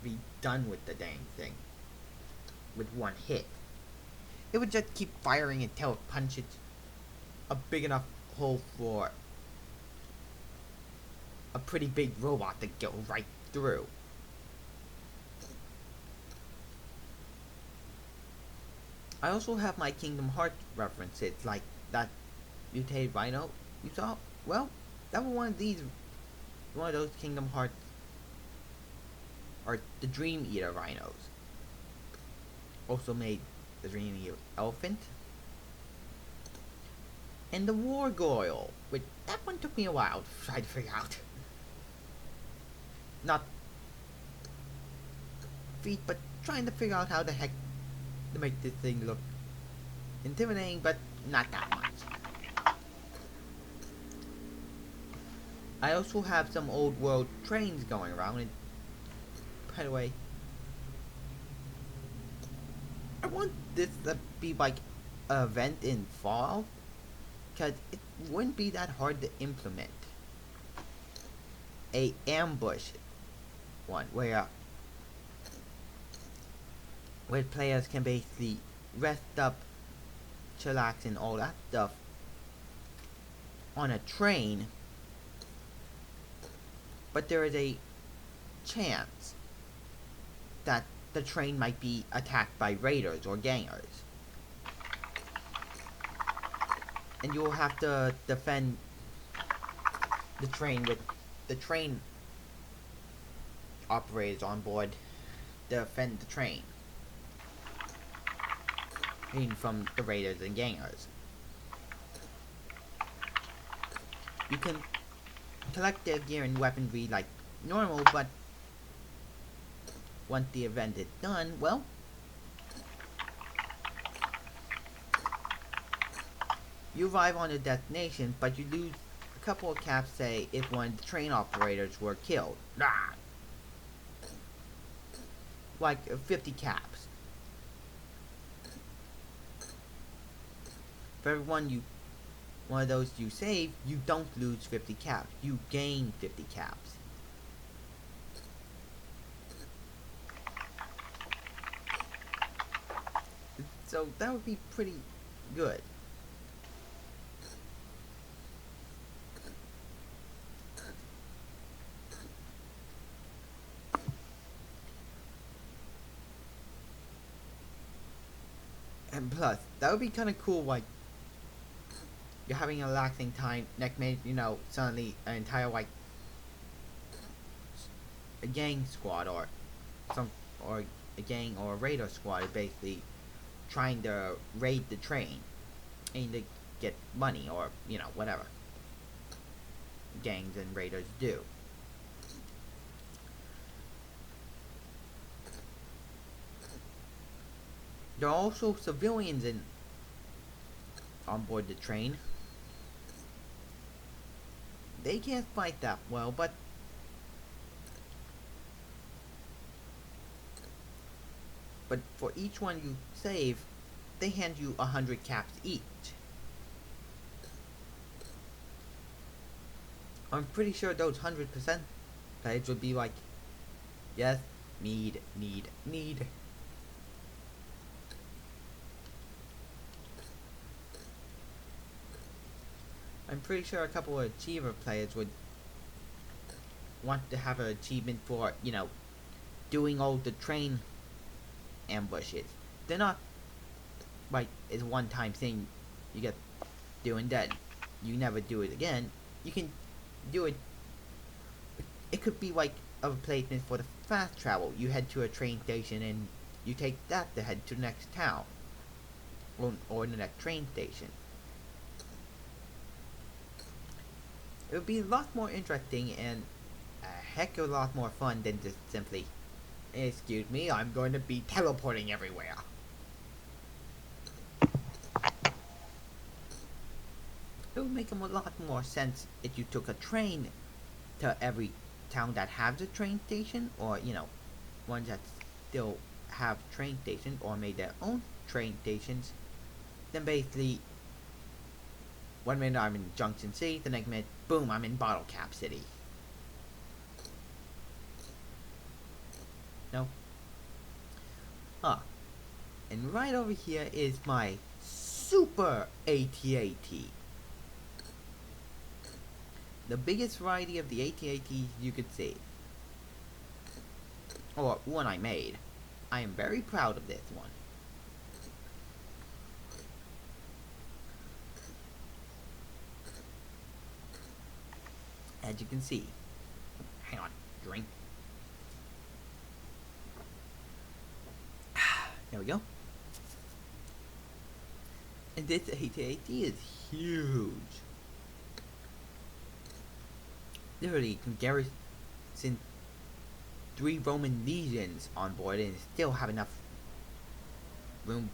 S1: be done with the dang thing with one hit. It would just keep firing until it punches a big enough hole for a pretty big robot to go right through. I also have my Kingdom Hearts references, like that mutated rhino you saw. Well, that was one of those Kingdom Hearts, or the Dream Eater rhinos. Also made the Dream Eater elephant. And the Wargoyle, which that one took me a while to try to figure out. Not feet, but trying to figure out how the heck to make this thing look intimidating, but not that much. I also have some old world trains going around, and by the way, I want this to be like an event in Fallout, because it wouldn't be that hard to implement. A ambush one where players can basically rest up, chillax and all that stuff on a train, but there is a chance that the train might be attacked by raiders or gangers, and you will have to defend the train with the train operators on board defend the train, hidden from the raiders and gangers. You can collect their gear and weaponry like normal, but once the event is done, well, you arrive on the destination, but you lose a couple of caps, say, if one of the train operators were killed. Ah! Like 50 caps. For every one of those you save, you don't lose 50 caps. You gain 50 caps. So that would be pretty good. And plus, that would be kind of cool, like, you're having a relaxing time, next minute, suddenly an entire, like, a gang squad or a gang or a raider squad is basically trying to raid the train and to get money or, whatever gangs and raiders do. There are also civilians on board the train. They can't fight that well, but for each one you save, they hand you 100 caps each. I'm pretty sure those 100% players would be like, yes, need. I'm pretty sure a couple of achiever players would want to have an achievement for, doing all the train ambushes. They're not like it's a one-time thing you get doing that you never do it again. You can do it. It could be like a replacement for the fast travel. You head to a train station and you take that to head to the next town or the next train station. It would be a lot more interesting and a heck of a lot more fun than just simply, excuse me, I'm going to be teleporting everywhere. It would make a lot more sense if you took a train to every town that has a train station, or, ones that still have train stations or made their own train stations. Then basically, one minute I'm in Junction City, the next minute, boom, I'm in Bottle Cap City. No? And right over here is my Super AT-AT. The biggest variety of the AT-ATs you could see. Or one I made. I am very proud of this one. As you can see. Hang on, drink. There we go. And this AT-AT is huge. Literally can garrison 3 Roman legions on board and still have enough room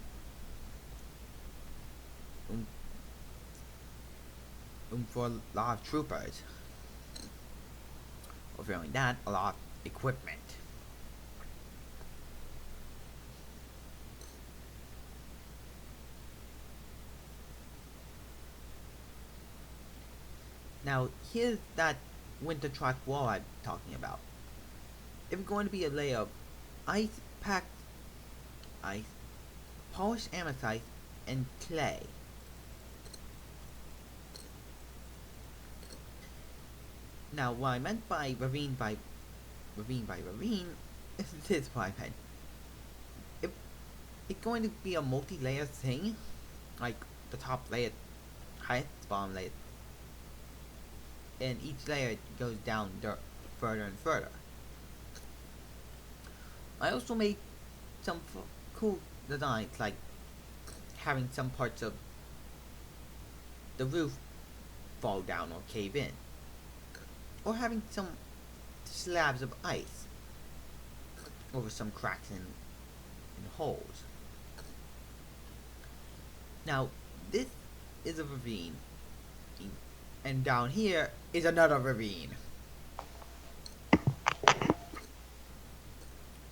S1: for a lot of troopers. Or failing that, a lot of equipment. Now, here's that winter track wall I'm talking about. It's going to be a layer of ice-packed ice, polished amethyst, and clay. Now, what I meant by ravine by ravine, this is what I meant. It's going to be a multi-layer thing, like the top layer, highest, bottom layer, and each layer goes down further and further. I also made some cool designs, like having some parts of the roof fall down or cave in, or having some slabs of ice over some cracks and holes. Now, this is a ravine, and down here is another ravine.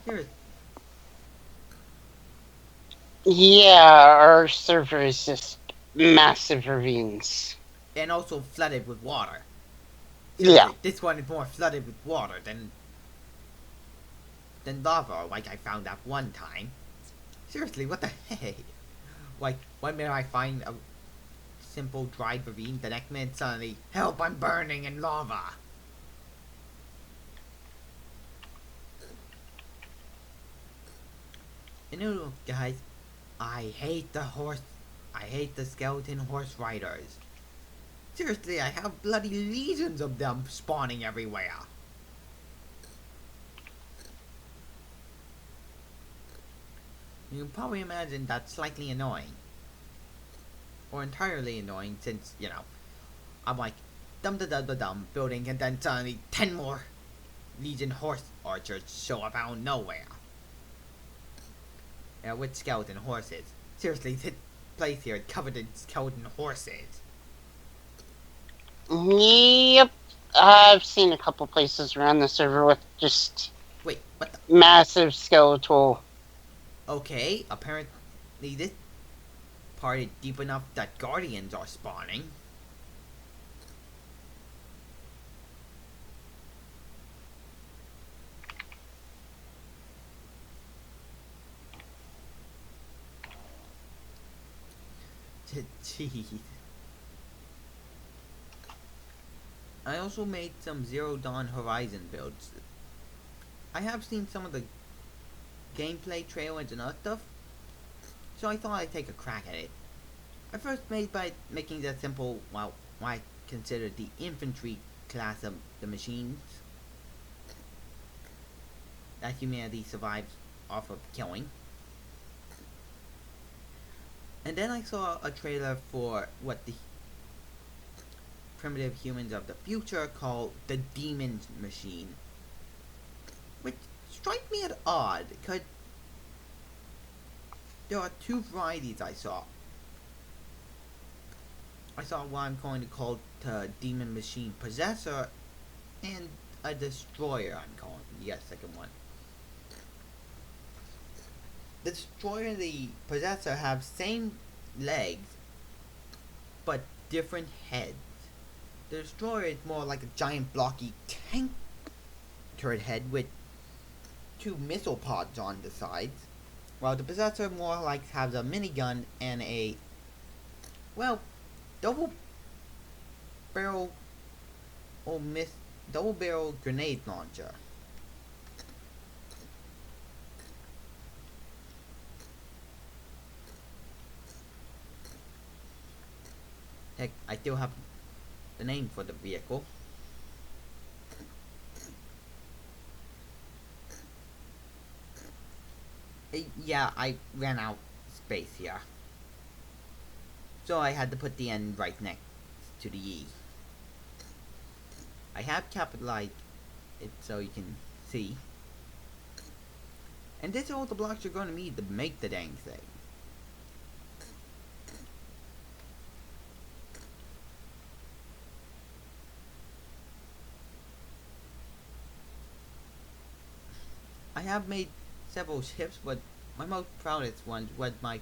S1: Here is,
S2: Yeah, our server is just massive ravines.
S1: and also flooded with water.
S2: Yeah.
S1: Seriously, this one is more flooded with water than lava, like I found that one time. Seriously, what the heck? Like, one minute I find a simple dried ravine, the next minute suddenly, help, I'm burning in lava. You know, guys, I hate the skeleton horse riders. Seriously, I have bloody legions of them spawning everywhere. You can probably imagine that's slightly annoying. Or entirely annoying since, I'm like, dum da dum da dum building and then suddenly 10 more Legion horse archers show up out of nowhere. Yeah, with skeleton horses. Seriously, this place here is covered in skeleton horses.
S2: Yep. I've seen a couple places around the server with just
S1: Wait, what the?
S2: massive skeletal.
S1: Okay, apparently this part is deep enough that guardians are spawning. Jeez. I also made some Zero Dawn Horizon builds. I have seen some of the gameplay trailers and other stuff, so I thought I'd take a crack at it. I first made by making the simple, well, what I consider the infantry class of the machines that humanity survives off of killing. And then I saw a trailer for what the primitive humans of the future call the demon machine, which strikes me as odd because there are two varieties I saw. I saw what I'm going to call the demon machine possessor and a destroyer I'm calling the second one. The destroyer and the possessor have same legs but different heads. The destroyer is more like a giant blocky tank turret head with two missile pods on the sides, while the possessor more like has a minigun and a, well, double barrel or double barrel grenade launcher. Heck, I still have the name for the vehicle. Yeah, I ran out space here, so I had to put the N right next to the E. I have capitalized it so you can see. And this is all the blocks you're going to need to make the dang thing. I have made several ships, but my most proudest one was my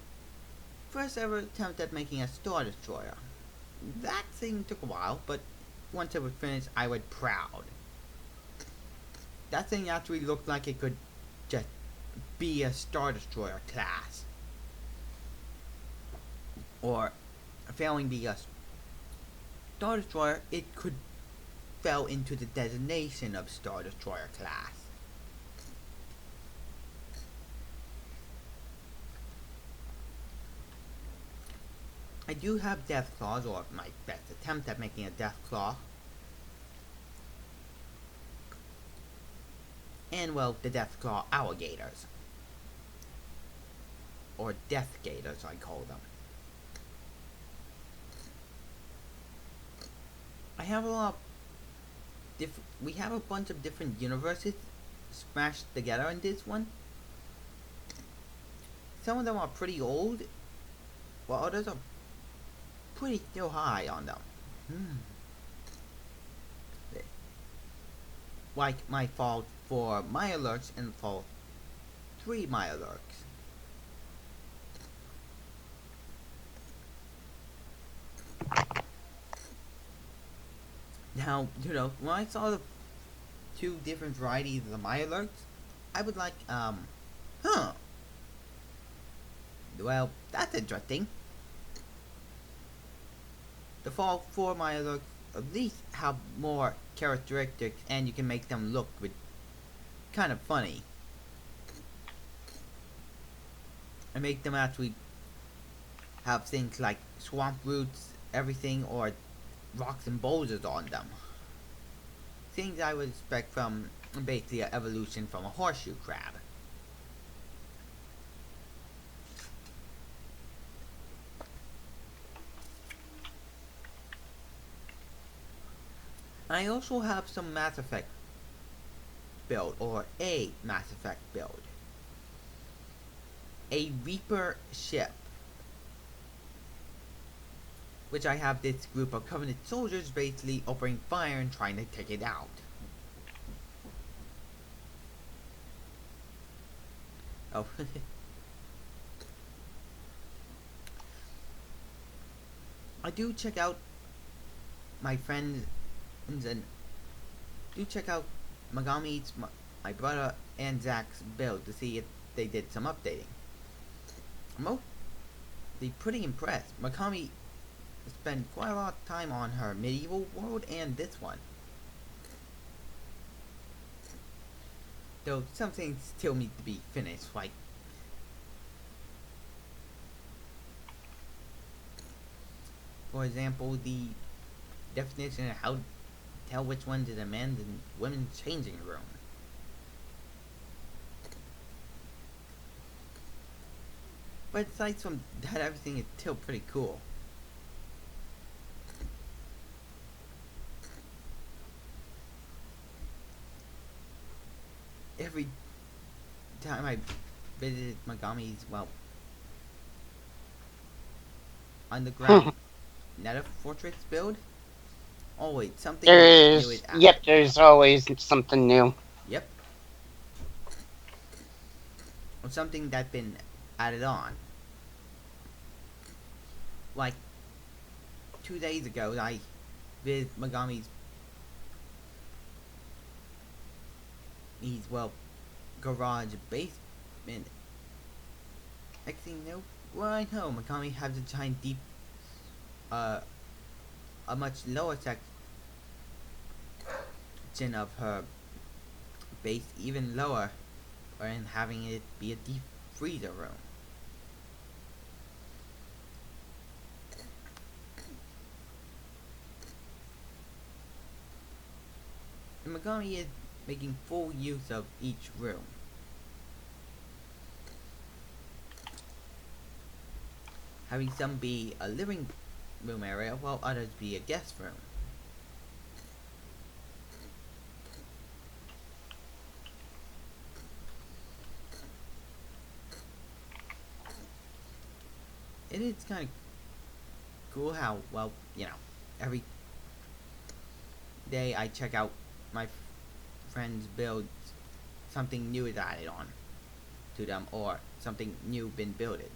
S1: first ever attempt at making a Star Destroyer. That thing took a while, but once it was finished, I was proud. That thing actually looked like it could just be a Star Destroyer class. Or, failing the Star Destroyer, it could fell into the designation of Star Destroyer class. I do have Death Claws, or my best attempt at making a Death Claw. and well, the Deathclaw alligators. Or Death Gators, I call them. I have a lot of we have a bunch of different universes smashed together in this one. Some of them are pretty old, while others are pretty still high on them. Like my Fallout 4 my alerts and Fallout 3 my alerts. Now, when I saw the two different varieties of the my alerts, I was like, well, that's interesting. The Fallout 4 my alerts at least have more characteristics, and you can make them look kind of funny. And make them actually have things like swamp roots, everything, or rocks and boulders on them. Things I would expect from basically an evolution from a horseshoe crab. I also have some Mass Effect build, or a Mass Effect build. A Reaper ship, which I have this group of Covenant soldiers basically opening fire and trying to take it out. Oh. I do check out my friends and do check out Megami's, my brother, and Zach's build to see if they did some updating. I'm mostly pretty impressed. Megami spent quite a lot of time on her medieval world and this one. Though some things still need to be finished, like for example, the definition of how to tell which one's a men's and women's changing room. But aside from that, everything is still pretty cool. Every time I visited Megami's, well, underground Nether Fortress build, always something new is added.
S2: Yep, there's always something new.
S1: Yep. Or something that's been added on. Like 2 days ago, I visited Megami's garage basement. Next thing you know, well, I know Megami has a giant deep, a much lower section of her base, even lower, and having it be a deep freezer room. And Megami is making full use of each room. Having some be a living room area, while others be a guest room. It is kind of cool how, well, every day I check out my friends' builds, something new is added on to them, or something new been builded.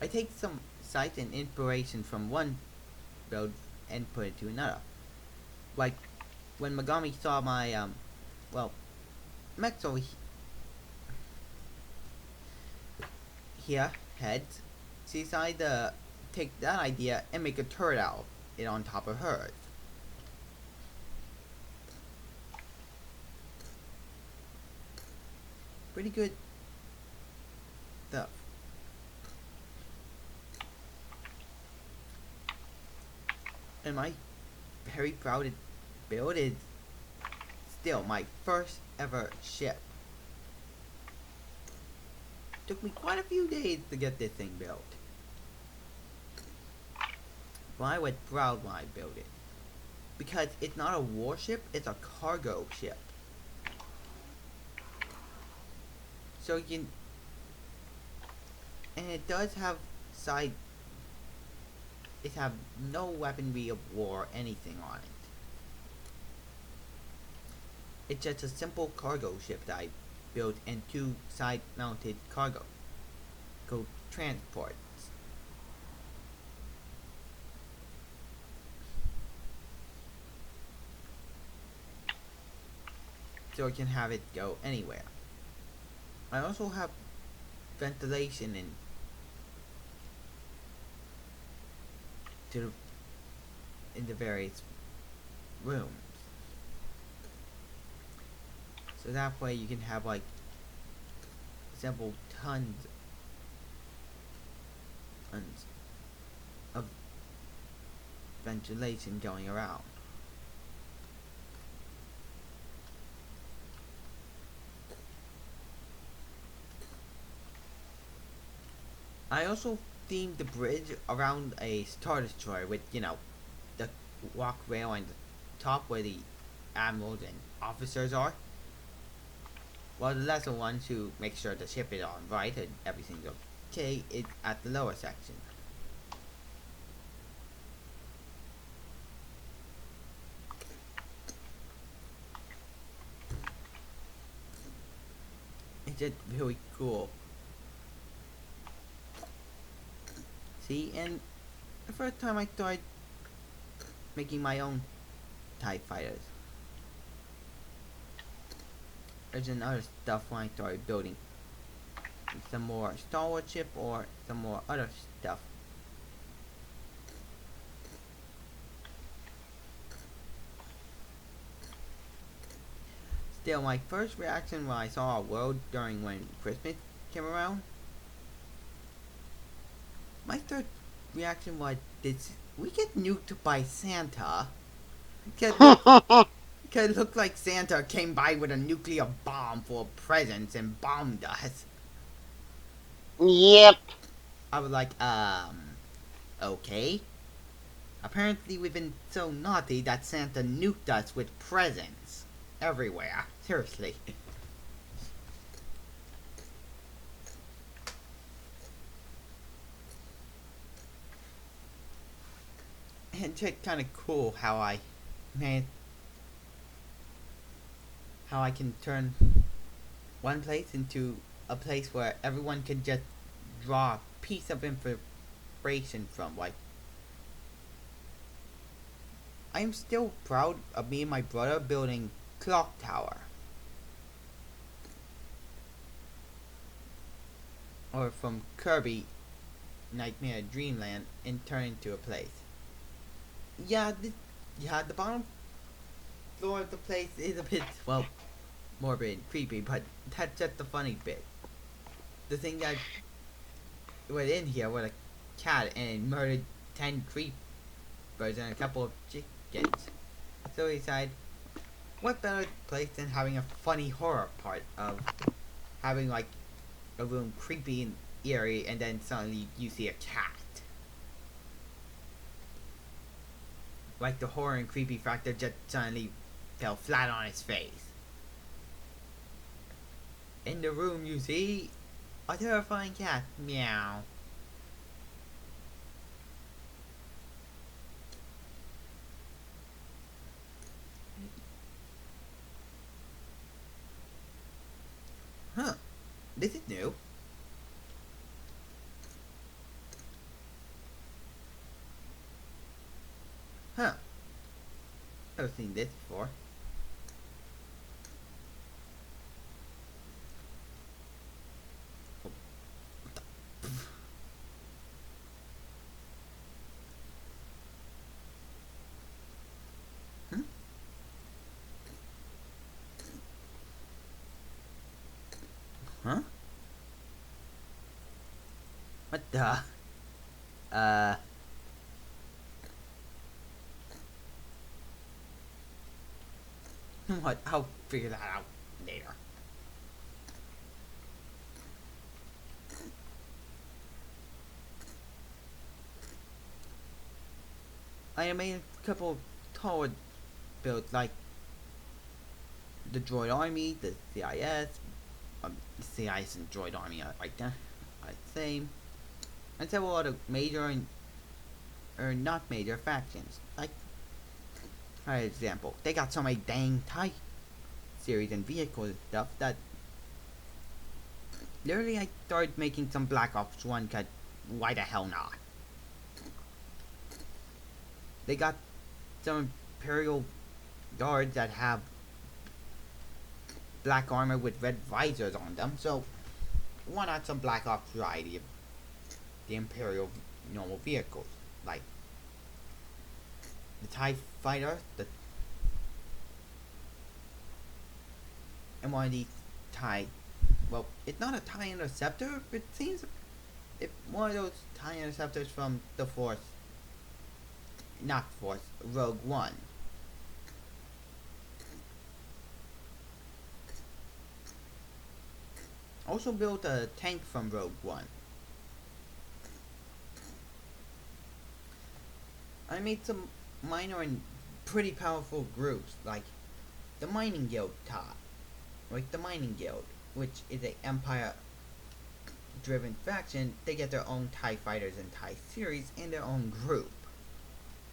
S1: I take some sight and inspiration from one build and put it to another. Like when Megami saw my mechs over here heads, she decided to take that idea and make a turret out of it on top of hers. Pretty good stuff. And my very proud build is still my first ever ship. Took me quite a few days to get this thing built. But I was proud when I built it. Because it's not a warship, it's a cargo ship. So you can... And it does have side... It have no weaponry of war or anything on it. It's just a simple cargo ship that I built and 2 side-mounted cargo transports. So I can have it go anywhere. I also have ventilation in the various rooms. So that way you can have like several tons of ventilation going around. I also themed the bridge around a Star Destroyer with, you know, the walk rail on the top where the admirals and officers are. While the lesser ones who make sure the ship is on right and everything's okay is at the lower section. It's just really cool. See, and the first time I started making my own TIE fighters. There's another stuff when I started building some more Star Wars ship or some more other stuff. Still, my first reaction when I saw a world during when Christmas came around, my third reaction was, did we get nuked by Santa? Because it looked like Santa came by with a nuclear bomb full of presents and bombed us.
S2: Yep.
S1: I was like, okay. Apparently we've been so naughty that Santa nuked us with presents. Everywhere. Seriously. And it's just kind of cool how I can turn one place into a place where everyone can just draw a piece of information from. Like, I'm still proud of me and my brother building Clock Tower. Or from Kirby Nightmare Dreamland and turn into a place. Yeah, the bottom floor of the place is a bit, well, morbid and creepy, but that's just the funny bit. The thing that was in here was a cat and it murdered 10 creepers and a couple of chickens. So we decided, what better place than having a funny horror part of having like a room creepy and eerie and then suddenly you see a cat. Like the horror and creepy factor just suddenly fell flat on his face. In the room you see a terrifying cat. Meow. Huh. This is new. Huh. Never seen this before. Hmm? Huh? What the? What? I'll figure that out later. I made a couple of taller builds like the Droid Army, the CIS, CIS and Droid Army right there, I'd say, and several other major and or not major factions. Like, for example, they got so many dang TIE series and vehicles and stuff that literally I started making some Black Ops 1 cut. Why the hell not? They got some Imperial guards that have black armor with red visors on them, so why not some Black Ops variety of the Imperial normal vehicles? Like the TIE Fighter, and one of these TIE, well, it's not a TIE Interceptor, it seems it's one of those TIE Interceptors from the Force, not Force, Rogue One. Also built a tank from Rogue One. I made some minor and pretty powerful groups, like the Mining Guild TIE, like the Mining Guild, which is a Empire-driven faction. They get their own TIE fighters and TIE series and their own group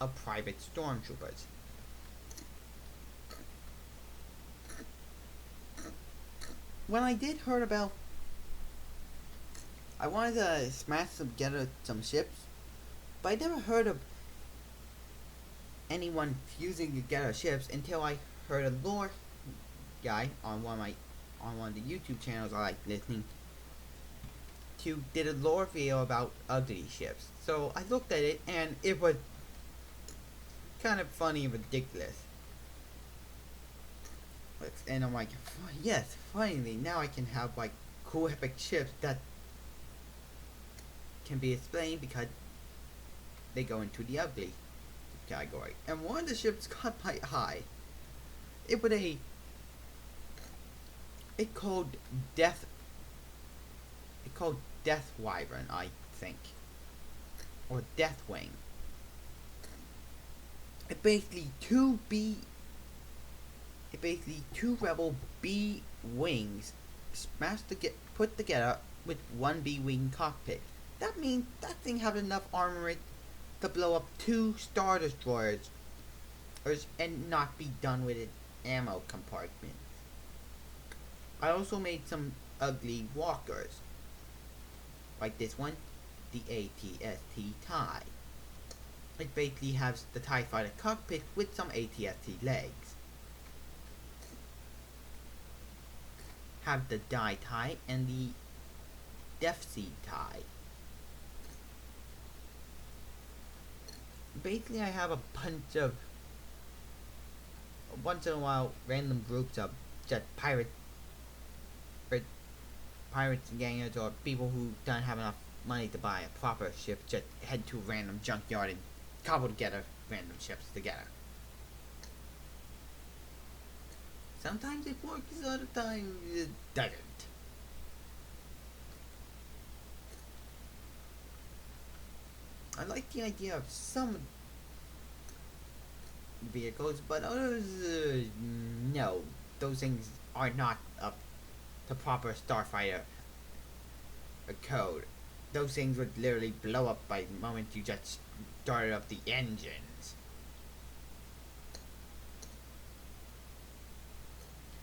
S1: of private stormtroopers. When I did heard about, I wanted to smash together some ships, but I never heard of anyone fusing together ships until I heard a lore guy on one of the YouTube channels I like listening to did a lore video about ugly ships. So I looked at it and it was kind of funny and ridiculous. And I'm like, yes, finally, now I can have like cool epic ships that can be explained because they go into the ugly category. And one of the ships caught my eye. It was it called Death Wyvern, I think. Or Deathwing. It basically two rebel B wings put together with one B wing cockpit. That means that thing had enough armor to blow up 2 Star Destroyers and not be done with its ammo compartment. I also made some ugly walkers, like this one, the ATST TIE. It basically has the TIE Fighter cockpit with some ATST legs. Have the Die TIE and the Death Seed TIE. Basically, I have a bunch of, once in a while, random groups of just pirates and gangers, or people who don't have enough money to buy a proper ship, just head to a random junkyard and cobble together random ships together. Sometimes it works, other times it doesn't. I like the idea of some vehicles, but others, no. Those things are not up to proper Starfighter code. Those things would literally blow up by the moment you just started up the engines.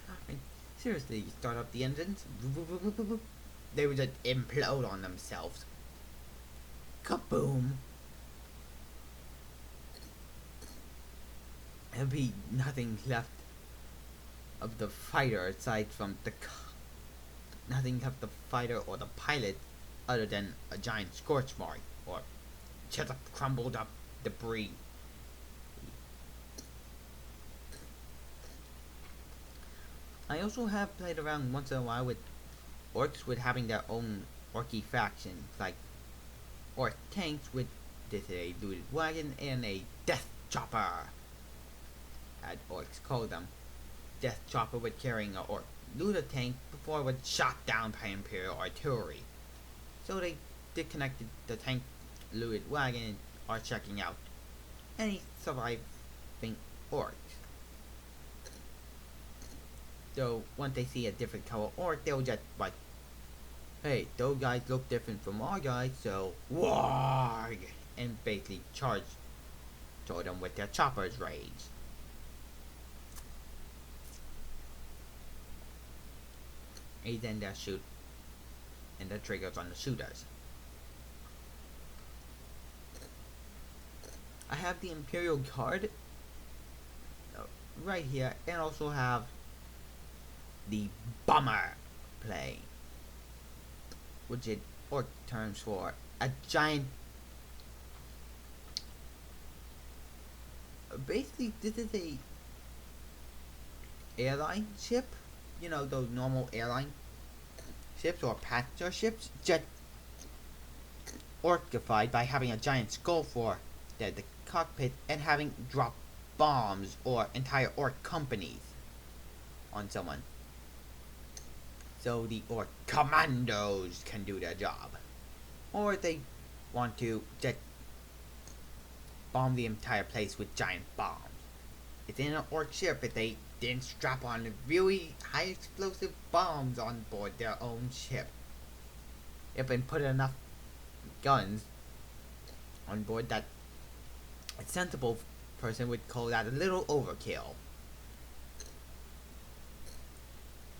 S1: I mean, seriously, you start up the engines, they would just implode on themselves. Kaboom! There'd be nothing left of the fighter aside from nothing left the fighter or the pilot other than a giant scorch mark or just a crumbled up debris. I also have played around once in a while with orcs with having their own orky factions, like orc tanks with this a looted wagon and a death chopper, as orcs call them. death chopper was carrying a orc looter tank before it was shot down by Imperial artillery. So they disconnected the tank looted wagon and are checking out any surviving orcs. So once they see a different color orc, they'll just like, hey, those guys look different from our guys, so warg, and basically charge toward them with their chopper's rage. And then they'll shoot, and the triggers on the shooters. I have the Imperial Guard right here, and also have the Bomber plane, which is orc terms for a giant. Basically, this is a airline ship. You know, those normal airline ships or passenger ships, just orcified by having a giant skull for the cockpit and having dropped bombs or entire orc companies on someone. So the orc commandos can do their job. Or if they want to just bomb the entire place with giant bombs. It's in an orc ship if they didn't strap on really high explosive bombs on board their own ship. If they put enough guns on board, that a sensible person would call that a little overkill.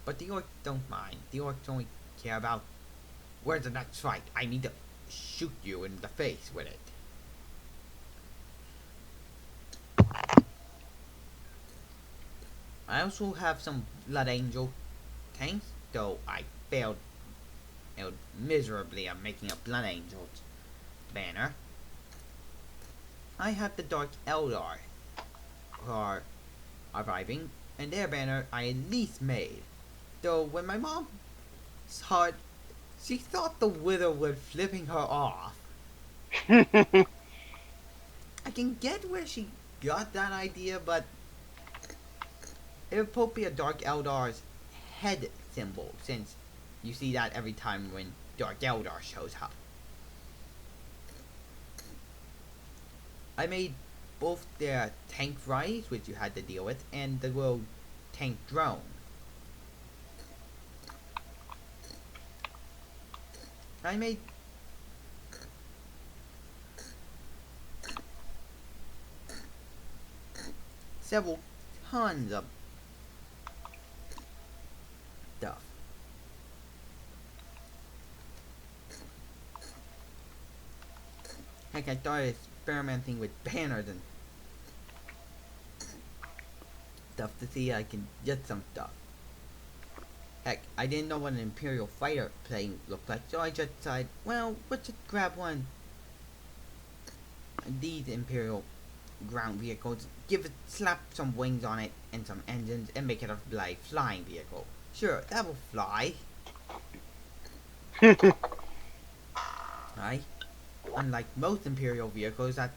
S1: But the orcs don't mind. The orcs only care about where's the next fight. I need to shoot you in the face with it. I also have some Blood Angel tanks, though I failed miserably at making a Blood Angel banner. I have the Dark Eldar who are arriving, and their banner I at least made. Though when my mom saw it, she thought the widow was flipping her off. I can get where she got that idea, but it would probably be a Dark Eldar's head symbol, since you see that every time when Dark Eldar shows up. I made both their tank rise, which you had to deal with, and the little tank drone. I made several tons of stuff. Heck, I started experimenting with banners and stuff to see if I can get some stuff. Heck, I didn't know what an Imperial fighter plane looked like, so I just decided, well, let's just grab one of these Imperial ground vehicles, slap some wings on it and some engines, and make it a flying vehicle. Sure, that will fly. Right? Unlike most Imperial vehicles, that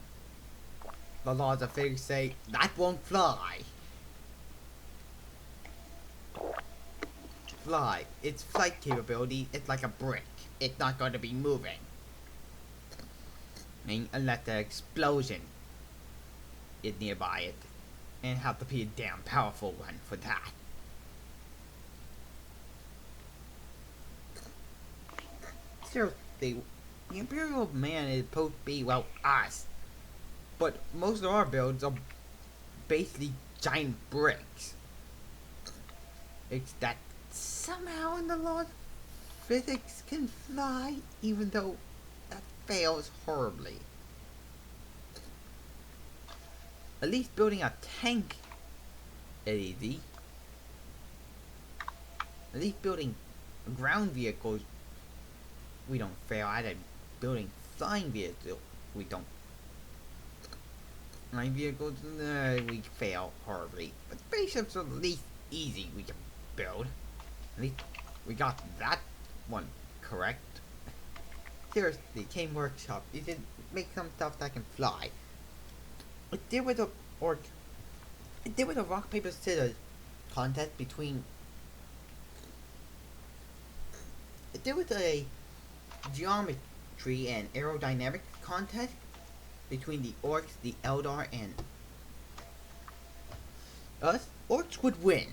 S1: the laws of physics say that won't fly. Fly. Its flight capability is like a brick. It's not going to be moving. I mean, unless the explosion is nearby it. And have to be a damn powerful one for that. Seriously, the Imperial man is supposed to be, well, us. But most of our builds are basically giant bricks. It's that somehow in the law physics can fly, even though that fails horribly. At least building a tank is easy. At least building ground vehicles, we don't fail at it. Building flying vehicles, we don't. Flying vehicles, we fail horribly. But spaceships are at least easy we can build. At least we got that one correct. Seriously, Game Workshop, you should make some stuff that can fly. It did with a rock paper scissors contest between. There was a geometry and aerodynamics contest between the orcs, the Eldar, and us. Orcs would win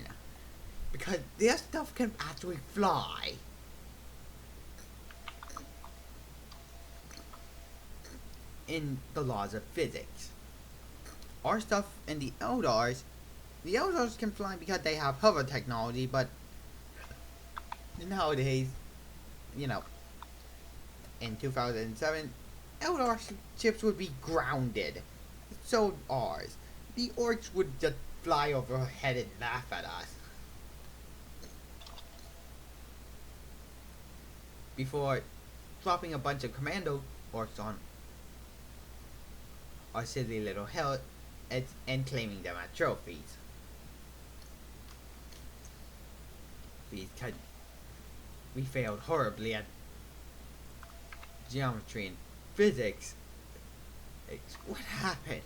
S1: because their stuff can actually fly. In the laws of physics. Our stuff and the Eldars can fly because they have hover technology, but nowadays, you know, in 2007, Eldar ships would be grounded. So would ours. The orcs would just fly overhead and laugh at us. Before dropping a bunch of commando orcs on our silly little hill and claiming them as trophies. Because we failed horribly at geometry and physics. What happened?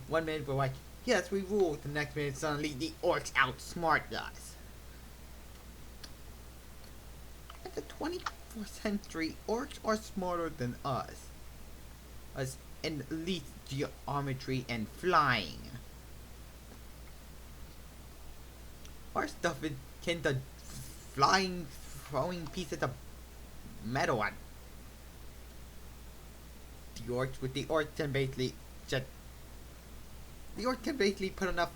S1: 1 minute we're like, yes, we rule. The next minute suddenly the orcs outsmart us. At the 24th century, orcs are smarter than us. Us in at least geometry and flying. Our stuff is can the flying, throwing pieces of metal at the orcs. With the orcs can basically just put enough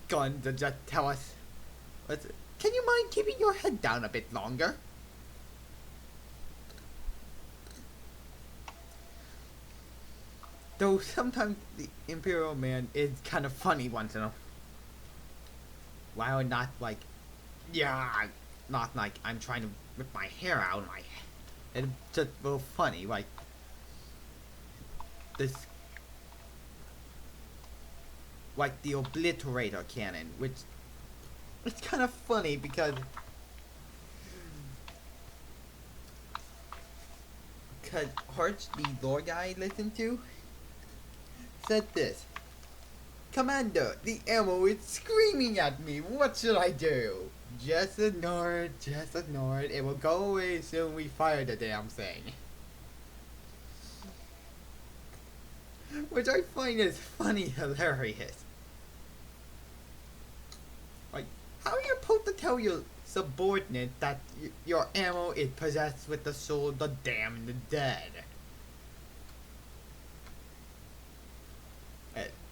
S1: guns to just tell us, can you mind keeping your head down a bit longer? Though sometimes the Imperial Man is kind of funny once in a while, not like, yeah, not like I'm trying to rip my hair out of my head. It's just a little funny, like this, like the Obliterator cannon, which it's kind of funny because Hurch, the lore guy I listened to, said this: Commander, the ammo is screaming at me. What should I do? Just ignore it. Just ignore it. It will go away as soon as we fire the damn thing. Which I find is funny, hilarious. Like, how are you supposed to tell your subordinate that your ammo is possessed with the soul of the damned and the dead?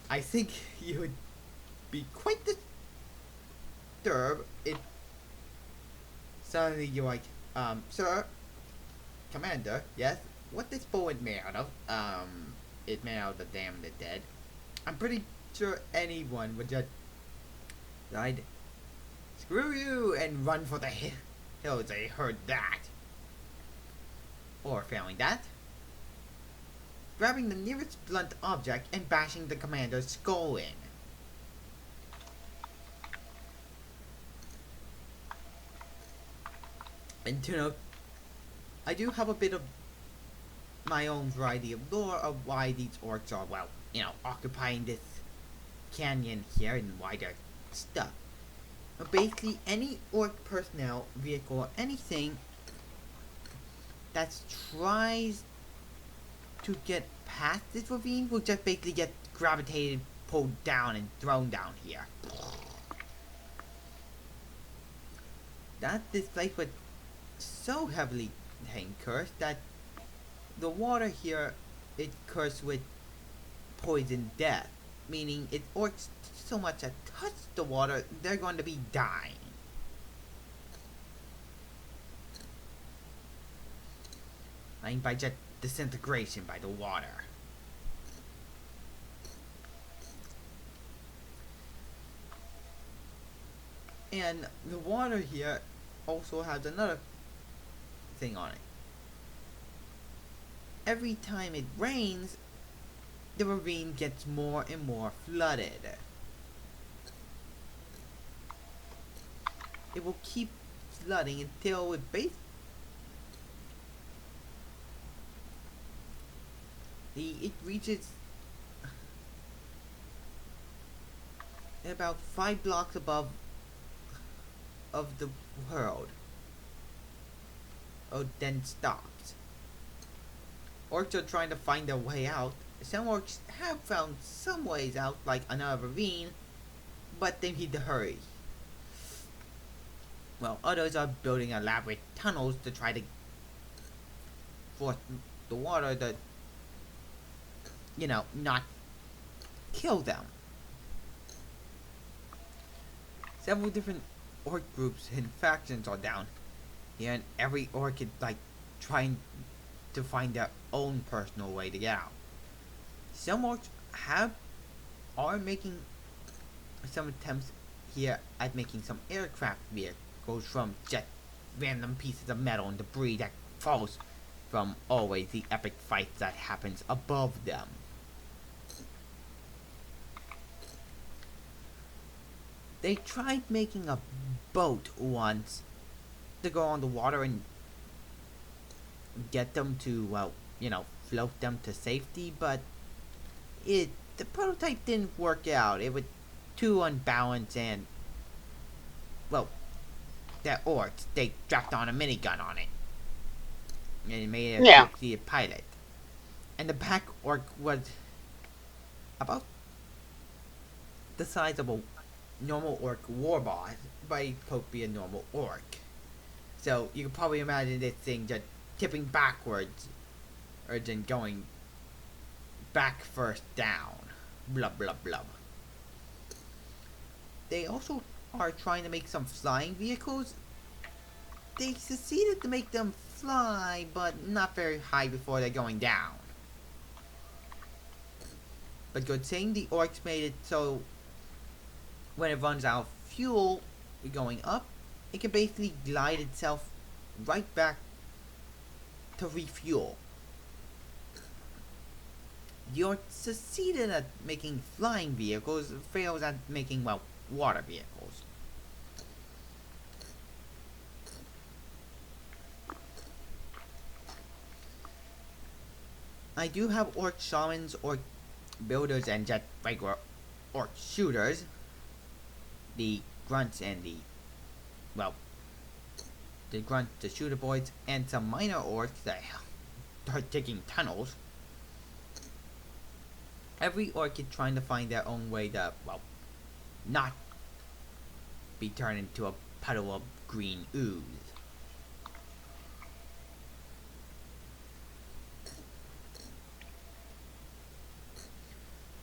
S1: I think you would be quite disturbed if suddenly you're like, sir, Commander, yes, what this bullet made out of? It's made out of the damned and the dead. I'm pretty sure anyone would just decide, screw you, and run for the hills. They heard that. Or failing that, grabbing the nearest blunt object and bashing the commander's skull in. And to note, I do have a bit of my own variety of lore of why these orcs are, well, occupying this canyon here and why they're stuck. But basically, any orc personnel, vehicle, or anything that tries to get past this ravine will just basically get gravitated, pulled down, and thrown down here. That this place was so heavily cursed that the water here is cursed with poison death, meaning if orcs so much as touch the water, they're going to be dying. I mean, by just disintegration by the water. And the water here also has another thing on it. Every time it rains, the ravine gets more and more flooded. It will keep flooding until it reaches about 5 blocks above of the world. Oh, then stops. Orcs are trying to find their way out. Some orcs have found some ways out, like another ravine, but they need to hurry. While others are building elaborate tunnels to try to force the water to, not kill them. Several different orc groups and factions are down here, and every orc is like trying to find their own personal way to get out. Some orcs are making some attempts here at making some aircraft vehicles from just random pieces of metal and debris that falls from always the epic fight that happens above them. They tried making a boat once to go on the water and get them to, float them to safety, but the prototype didn't work out. It was too unbalanced and, the orcs, they strapped on a minigun on it. And it made it
S2: Yeah.
S1: the pilot. And the back orc was about the size of a normal orc war boss, but he's supposed to be a normal orc. So you can probably imagine this thing just tipping backwards, or then going back first down. Blub blub blub. They also are trying to make some flying vehicles. They succeeded to make them fly, but not very high before they're going down. But good thing the orcs made it so when it runs out of fuel going up, it can basically glide itself right back to refuel. The orcs succeeded at making flying vehicles, fails at making, water vehicles. I do have orc shamans, orc builders, and just regular orc shooters. The grunts and the grunts, the shooter boys, and some minor orcs that are digging tunnels. Every orc is trying to find their own way to, not be turned into a puddle of green ooze.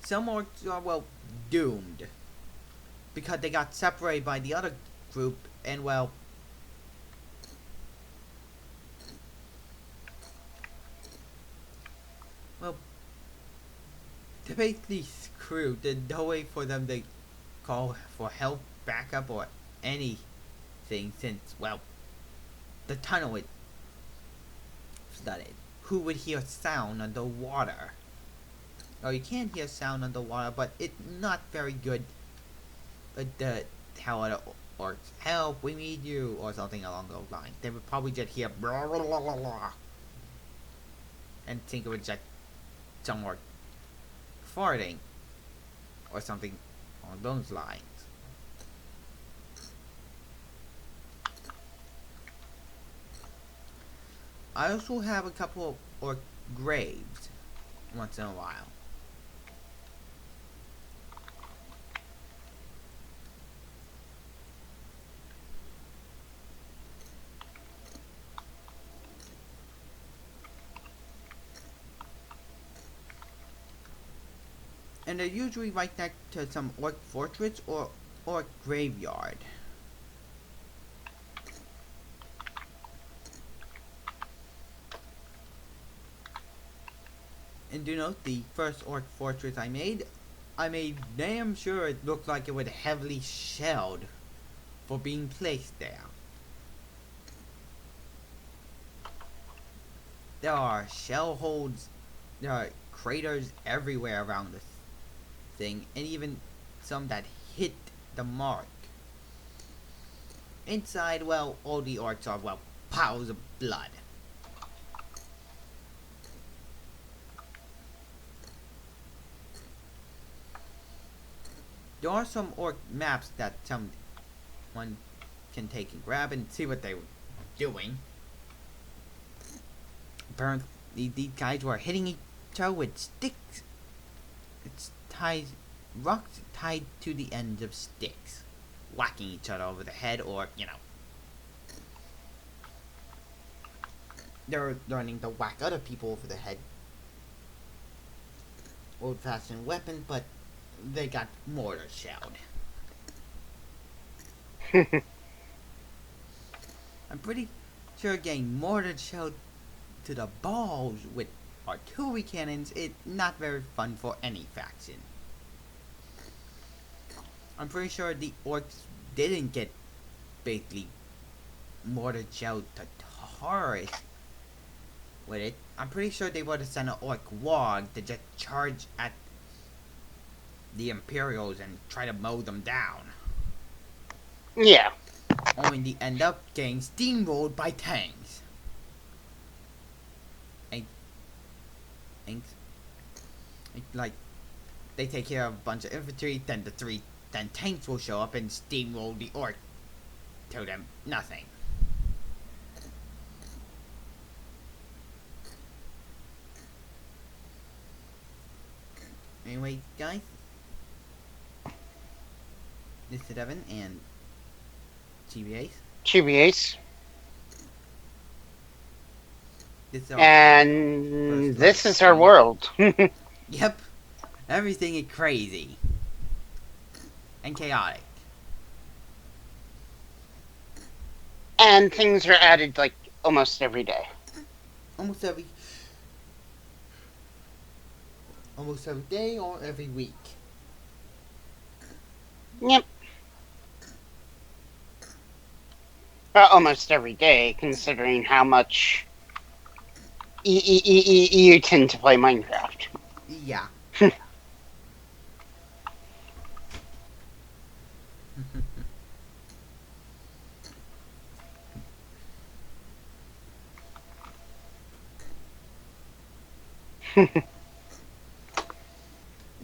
S1: Some orcs are, doomed. Because they got separated by the other group, and, they're basically screwed. There's no way for them to call for help, backup, or anything since, the tunnel is flooded. Who would hear sound underwater? Oh, you can hear sound underwater, but it's not very good. How other orcs, help, we need you, or something along those lines. They would probably just hear blah blah blah blah blah, and think it was just some orc farting, or something along those lines. I also have a couple of orc graves once in a while. And they're usually right next to some orc fortress or orc graveyard. And do note, the first orc fortress I made damn sure it looked like it was heavily shelled for being placed there. There are shell holes, there are craters everywhere around this thing, and even some that hit the mark. Inside, all the orcs are, piles of blood. There are some orc maps that someone can take and grab and see what they were doing. Apparently, these guys were hitting each other with sticks. It's tied, rocks tied to the ends of sticks, whacking each other over the head, or they're learning to whack other people over the head. Old-fashioned weapon, but they got mortar shelled. I'm pretty sure getting mortar shelled to the balls with artillery cannons is not very fun for any faction. I'm pretty sure the orcs didn't get basically mortar shelled to terrorists with it. I'm pretty sure they would have sent an orc warg to just charge at the Imperials and try to mow them down.
S2: Yeah.
S1: Only to end up getting steamrolled by tanks. Like, they take care of a bunch of infantry, then tanks will show up and steamroll the orc to them. Nothing. Anyway, guys, this is Evan and
S2: GBAs.
S1: This
S2: And this is our world.
S1: Yep. Everything is crazy. And chaotic.
S2: And things are added like almost every day.
S1: Almost every day or every week.
S2: Yep. Almost every day, considering how much you tend to play Minecraft.
S1: Yeah.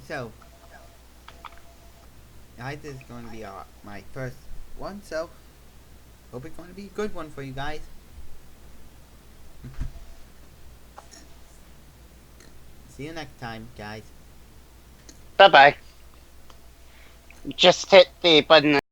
S1: So, guys, this is going to be my first one, so hope it's going to be a good one for you guys. See you next time, guys.
S2: Bye-bye. Just hit the button